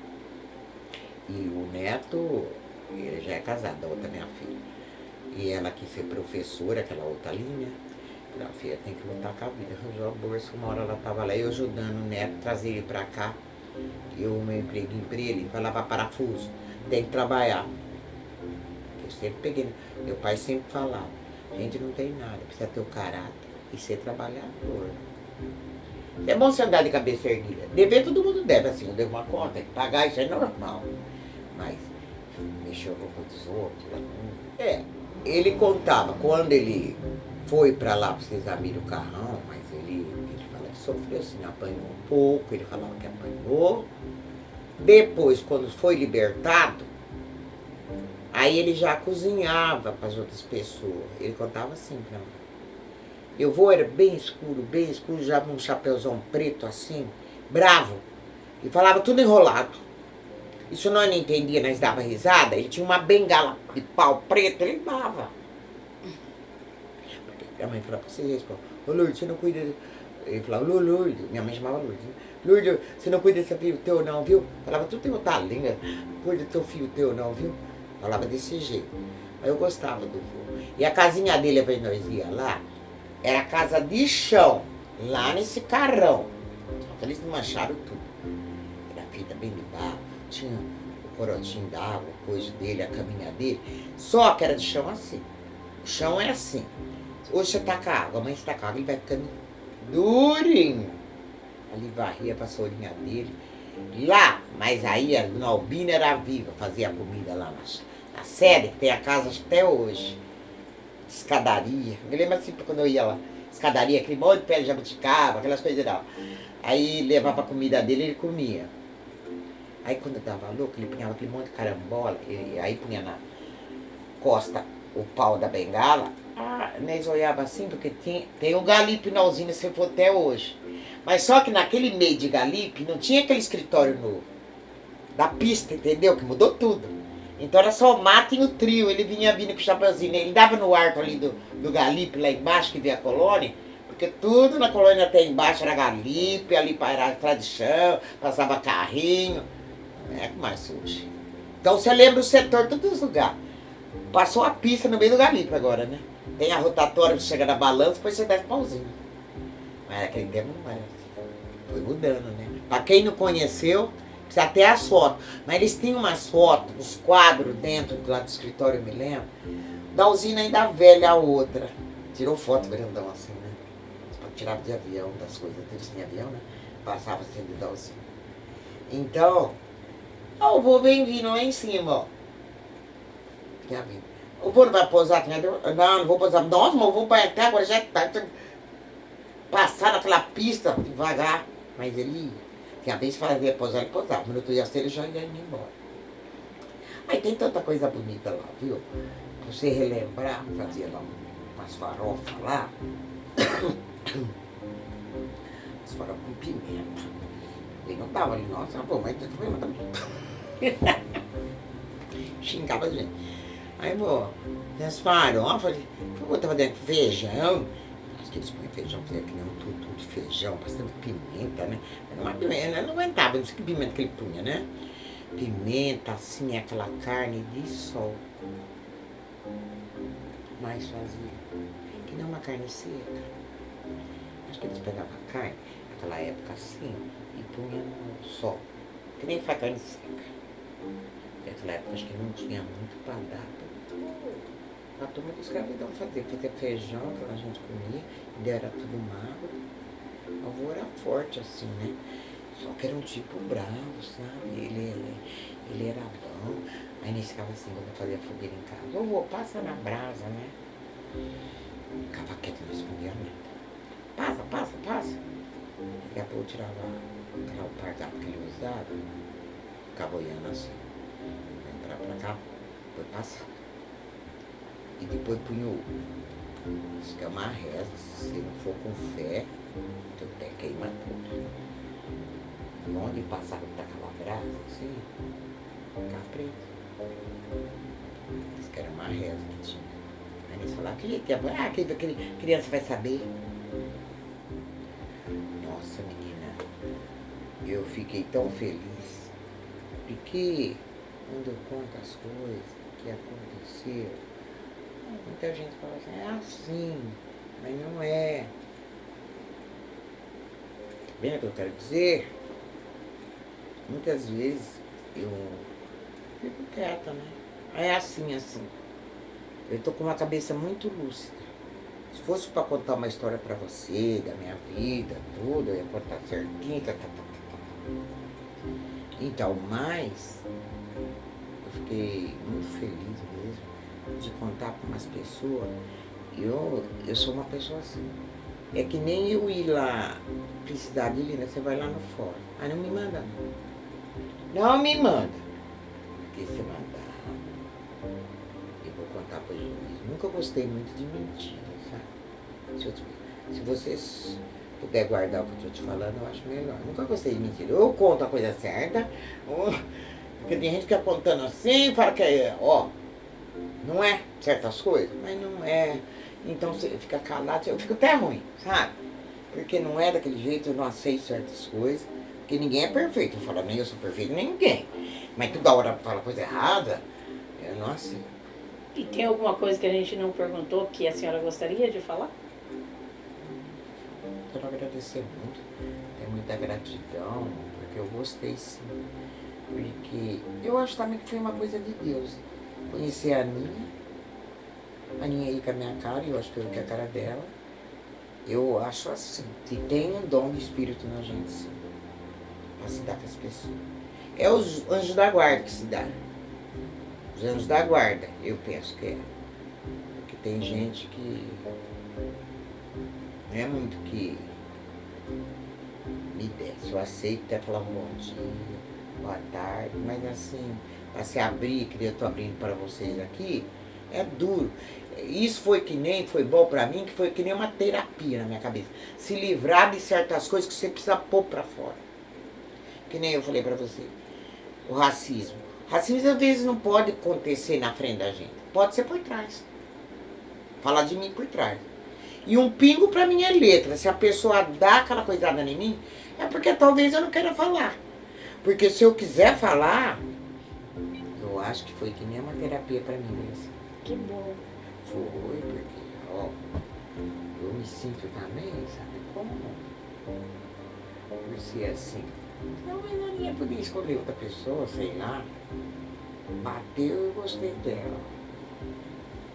E o neto, ele já é casado, a outra minha filha. E ela quis ser professora, aquela outra linha. A filha tem que lutar com a vida, arranjou a bolsa, uma hora ela tava lá, eu ajudando o neto, trazer ele pra cá. Eu, meu emprego pra ele, vai lavar parafuso, tem que trabalhar. Eu sempre peguei, meu pai sempre falava, gente não tem nada, precisa ter o caráter e ser trabalhador. É bom você andar de cabeça erguida. Dever todo mundo deve, assim, eu devo uma conta, tem que pagar, isso é normal. Mas mexer o roupa dos outros, ele contava, quando ele foi pra lá pra vocês abrirem o carrão, mas ele fala que sofreu assim, apanhou um pouco, ele falava que apanhou. Depois, quando foi libertado, aí ele já cozinhava para as outras pessoas. Ele contava assim pra mim. Eu vou, era bem escuro, já com um chapéuzão preto assim, bravo. E falava tudo enrolado. Isso nós não entendia, nós dava risada. Ele tinha uma bengala de pau preto, ele dava. Porque a mãe falava, você responde, ô Lourdes, você não cuida... Ele falava, Lourdes, minha mãe chamava Lourdes. Lourdes, você não cuida desse filho teu não, viu? Falava, tu tem outra língua, cuida do teu filho teu não, viu? Falava desse jeito. Aí eu gostava do vô. E a casinha dele, a vez nós ia lá, era a casa de chão, lá nesse carrão. Só que eles não mancharam tudo. Era feita bem de barro, tinha o corotinho d'água, o coisa dele, a caminha dele. Só que era de chão assim. O chão é assim. Hoje você taca água, amanhã você taca água, ele vai ficando durinho. Ali varria a vassourinha dele. Lá, mas aí a Dona Albina era viva, fazia a comida lá na sede, que tem a casa até hoje. Escadaria, me lembro assim quando eu ia lá, escadaria, aquele monte de pé de jabuticaba, aquelas coisas lá. Aí levava a comida dele, ele comia. Aí quando eu dava louco, ele punhava aquele monte de carambola, aí punha na costa o pau da bengala. Nós olhava assim, porque tem o galipe na usina, se for até hoje. Mas só que naquele meio de galipe não tinha aquele escritório novo, da pista, entendeu? Que mudou tudo. Então era só o mato e o trio, ele vinha vindo com o chapeuzinho, ele dava no arco ali do galipe, lá embaixo, que via a colônia, porque tudo na colônia até embaixo era galipe, ali era estrada de chão, passava carrinho, não é como mais hoje. Então você lembra o setor, todos os lugares. Passou a pista no meio do galipe agora, né? Tem a rotatória, você chega na balança, depois você desce pauzinho. Mas aquele tempo não era assim. Foi mudando, né? Pra quem não conheceu, precisa até as fotos. Mas eles tinham umas fotos, uns quadros dentro lá do escritório, eu me lembro. Da usina ainda velha a outra. Tirou foto grandão assim, né? Tirava de avião, das coisas. Eles tinham avião, né? Passava assim da usina. Então, o vô vem vindo lá em cima, ó. Já vindo. O vô não vai pousar? Não, não vou pousar. Nossa, mas eu vou para até agora, já é tarde. Passar naquela pista devagar. Mas ele, tinha vez fazia pousar, ele pousava. No outro dia ele já ia indo embora. Aí tem tanta coisa bonita lá, viu? Pra você relembrar, fazia lá umas farofas lá. As farofas com pimenta. Ele não tava ali, nossa, pô, mas tu também não. Xingava a gente. Aí, pô, tem as farofas, eu tava dentro de feijão. Acho que eles põem feijão, que nem um tutu de feijão, bastante pimenta, né? Uma pimenta, eu não aguentava, não sei que pimenta que ele punha, né? Pimenta, assim, aquela carne de sol. Mas fazia, que nem uma carne seca. Acho que eles pegavam a carne, naquela época assim, e punham no sol. Que nem faz carne seca. Naquela época acho que não tinha muito para dar. A turma dos escravidão fazia feijão, que a gente comia, e era tudo magro. O avô era forte assim, né? Só que era um tipo bravo, sabe? Ele era bom. Aí nesse ficava assim, quando eu fazia fogueira em casa. Ô vô, passa na brasa, né? Ficava quieto, não respondia nada. Passa. Daqui a pouco eu tirava aquela alpargata que ele usava, ficava olhando assim. Entrar pra cá, foi passar. E depois punha isso que é uma reza, se não for com fé, teu pé queima tudo. E onde passava daquela brasa, assim, ficava preto. Isso que era uma reza que tinha. Aí eles falavam, que criança vai saber. Nossa, menina, eu fiquei tão feliz. Porque quando eu conto as coisas que aconteceram, muita gente fala assim, é assim, mas não é. Tá vendo o que eu quero dizer? Muitas vezes eu fico quieta, né? É assim. Eu tô com uma cabeça muito lúcida. Se fosse para contar uma história para você, da minha vida, tudo, eu ia contar certinho, Então, mas eu fiquei muito feliz mesmo de contar para umas pessoas. Eu sou uma pessoa assim. É que nem eu ir lá, precisar de Lina, você vai lá no fórum. Aí não me manda, não. Não me manda. Porque se mandar, eu vou contar para o juiz. Nunca gostei muito de mentira, sabe? Se vocês puder guardar o que eu estou te falando, eu acho melhor. Nunca gostei de mentira. Ou eu conto a coisa certa, ou... Porque tem gente que fica contando assim, fala que é, ó, não é certas coisas, mas não é. Então você fica calado, eu fico até ruim, sabe? Porque não é daquele jeito, eu não aceito certas coisas. Porque ninguém é perfeito. Eu falo, nem eu sou perfeito, nem ninguém. Mas toda hora fala coisa errada, eu não aceito. E tem alguma coisa que a gente não perguntou que a senhora gostaria de falar? Quero agradecer muito, tenho muita gratidão, porque eu gostei sim. Porque eu acho também que foi uma coisa de Deus. Conhecer a Aninha aí com a minha cara, eu acho que eu com a cara dela. Eu acho assim, que tem um dom de espírito na gente, sim, pra se dar com as pessoas. É os anjos da guarda que se dá. Os anjos da guarda, eu penso que é. Porque tem gente que não é muito que me desce. Eu aceito até falar um bom dia, boa tarde, mas assim, para se abrir, que eu tô abrindo para vocês aqui, é duro. Isso foi bom para mim, que foi que nem uma terapia na minha cabeça. Se livrar de certas coisas que você precisa pôr para fora. Que nem eu falei para você. O racismo. Racismo às vezes não pode acontecer na frente da gente. Pode ser por trás. Falar de mim por trás. E um pingo para mim é letra. Se a pessoa dá aquela coisada em mim, é porque talvez eu não queira falar. Porque se eu quiser falar, eu acho que foi que nem uma terapia para mim mesmo. Que bom. Foi, porque, ó, eu me sinto também, sabe como? Por ser assim. Não, mas eu nem ia poder escolher outra pessoa, sei lá. Bateu e gostei dela.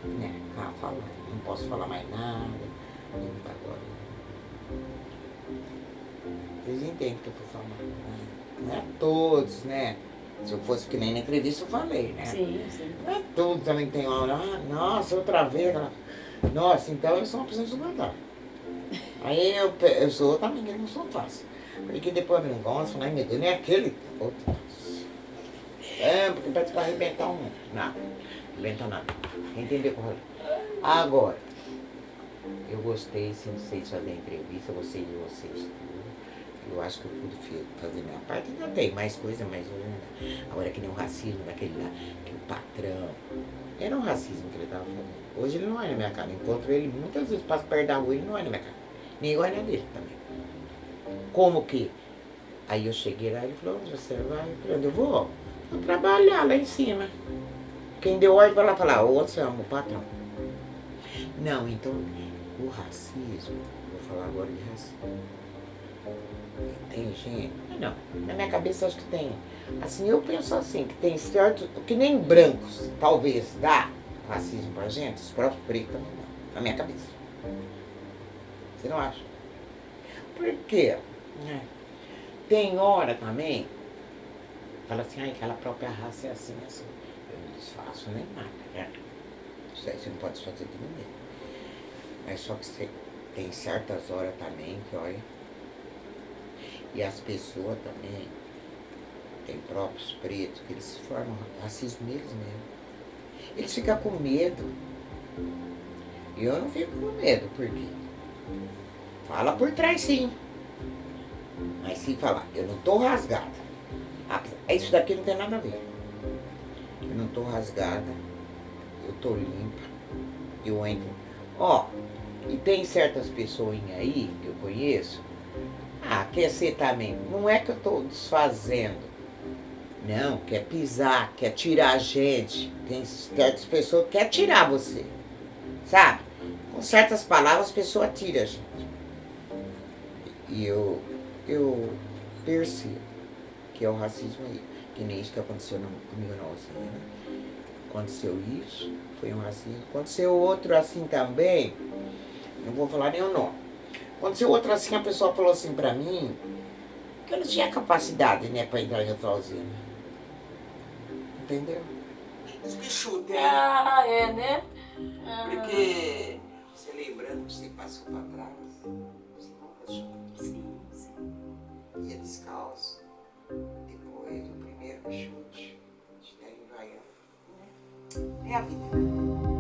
Né? Falando. Não posso falar mais nada. Agora. Vocês entendem o que eu tô falando, né? Não é todos, né? Se eu fosse que nem na entrevista eu falei, né? Sim, sim. Não é tudo também tem hora, nossa, outra vez. Nossa, então eu sou uma pessoa insuportável. Aí eu sou também que não sou fácil. Porque depois eu não gosto, né? Meu Deus, nem aquele. Outro. Porque parece que vai arrebentar um. Não, arrebenta nada. Entendeu? Agora, eu gostei, sim, de vocês fazerem entrevista, gostei de vocês tudo. Eu acho que eu pude fazer minha parte, ainda tem mais coisa, mais uma. Agora que nem o racismo daquele lá, que o patrão. Era um racismo que ele estava fazendo. Hoje ele não é na minha cara. Encontro ele muitas vezes, passo perto da rua, ele não é na minha cara. Nem igual é na dele também. Como que? Aí eu cheguei lá e ele falou, onde você vai? Eu falei, eu vou trabalhar lá em cima. Quem deu ordem vai lá falar, ô, você ama o patrão. Não, então, o racismo, vou falar agora de racismo. Tem gente, não, na minha cabeça acho que tem. Assim, eu penso assim, que tem certo, que nem brancos, talvez, dá racismo pra gente, os próprios pretos também não, na minha cabeça. Você não acha? Por quê? Tem hora também, fala assim, ai, aquela própria raça é assim, assim. Eu não desfaço nem nada, né? Isso aí você não pode desfazer de ninguém. Mas só que você tem certas horas também que, olha, e as pessoas também, tem próprios pretos, que eles se formam racismo neles mesmo. Eles ficam com medo. E eu não fico com medo, por quê? Fala por trás sim. Mas se falar, eu não tô rasgada. Isso daqui não tem nada a ver. Eu não tô rasgada, eu tô limpa, eu entro. E tem certas pessoas aí que eu conheço, quer ser também. Não é que eu tô desfazendo. Não, quer pisar, quer tirar a gente. Tem certas pessoas que quer tirar você. Sabe? Com certas palavras, a pessoa tira a gente. E eu percebo que é o racismo aí. Que nem isso que aconteceu comigo na usina. Né? Aconteceu isso, foi um racismo. Aconteceu outro assim também, não vou falar nem o nome. Aconteceu outro assim, a pessoa falou assim pra mim, que eu não tinha capacidade, né, pra entrar em outra usina. Entendeu? Isso que chute, hein? É, né? Porque você lembrando que você passou pra trás, você nunca chute. Sim, sim. Ia descalço. Depois o primeiro chute, de estar em Vaiana. É a vida.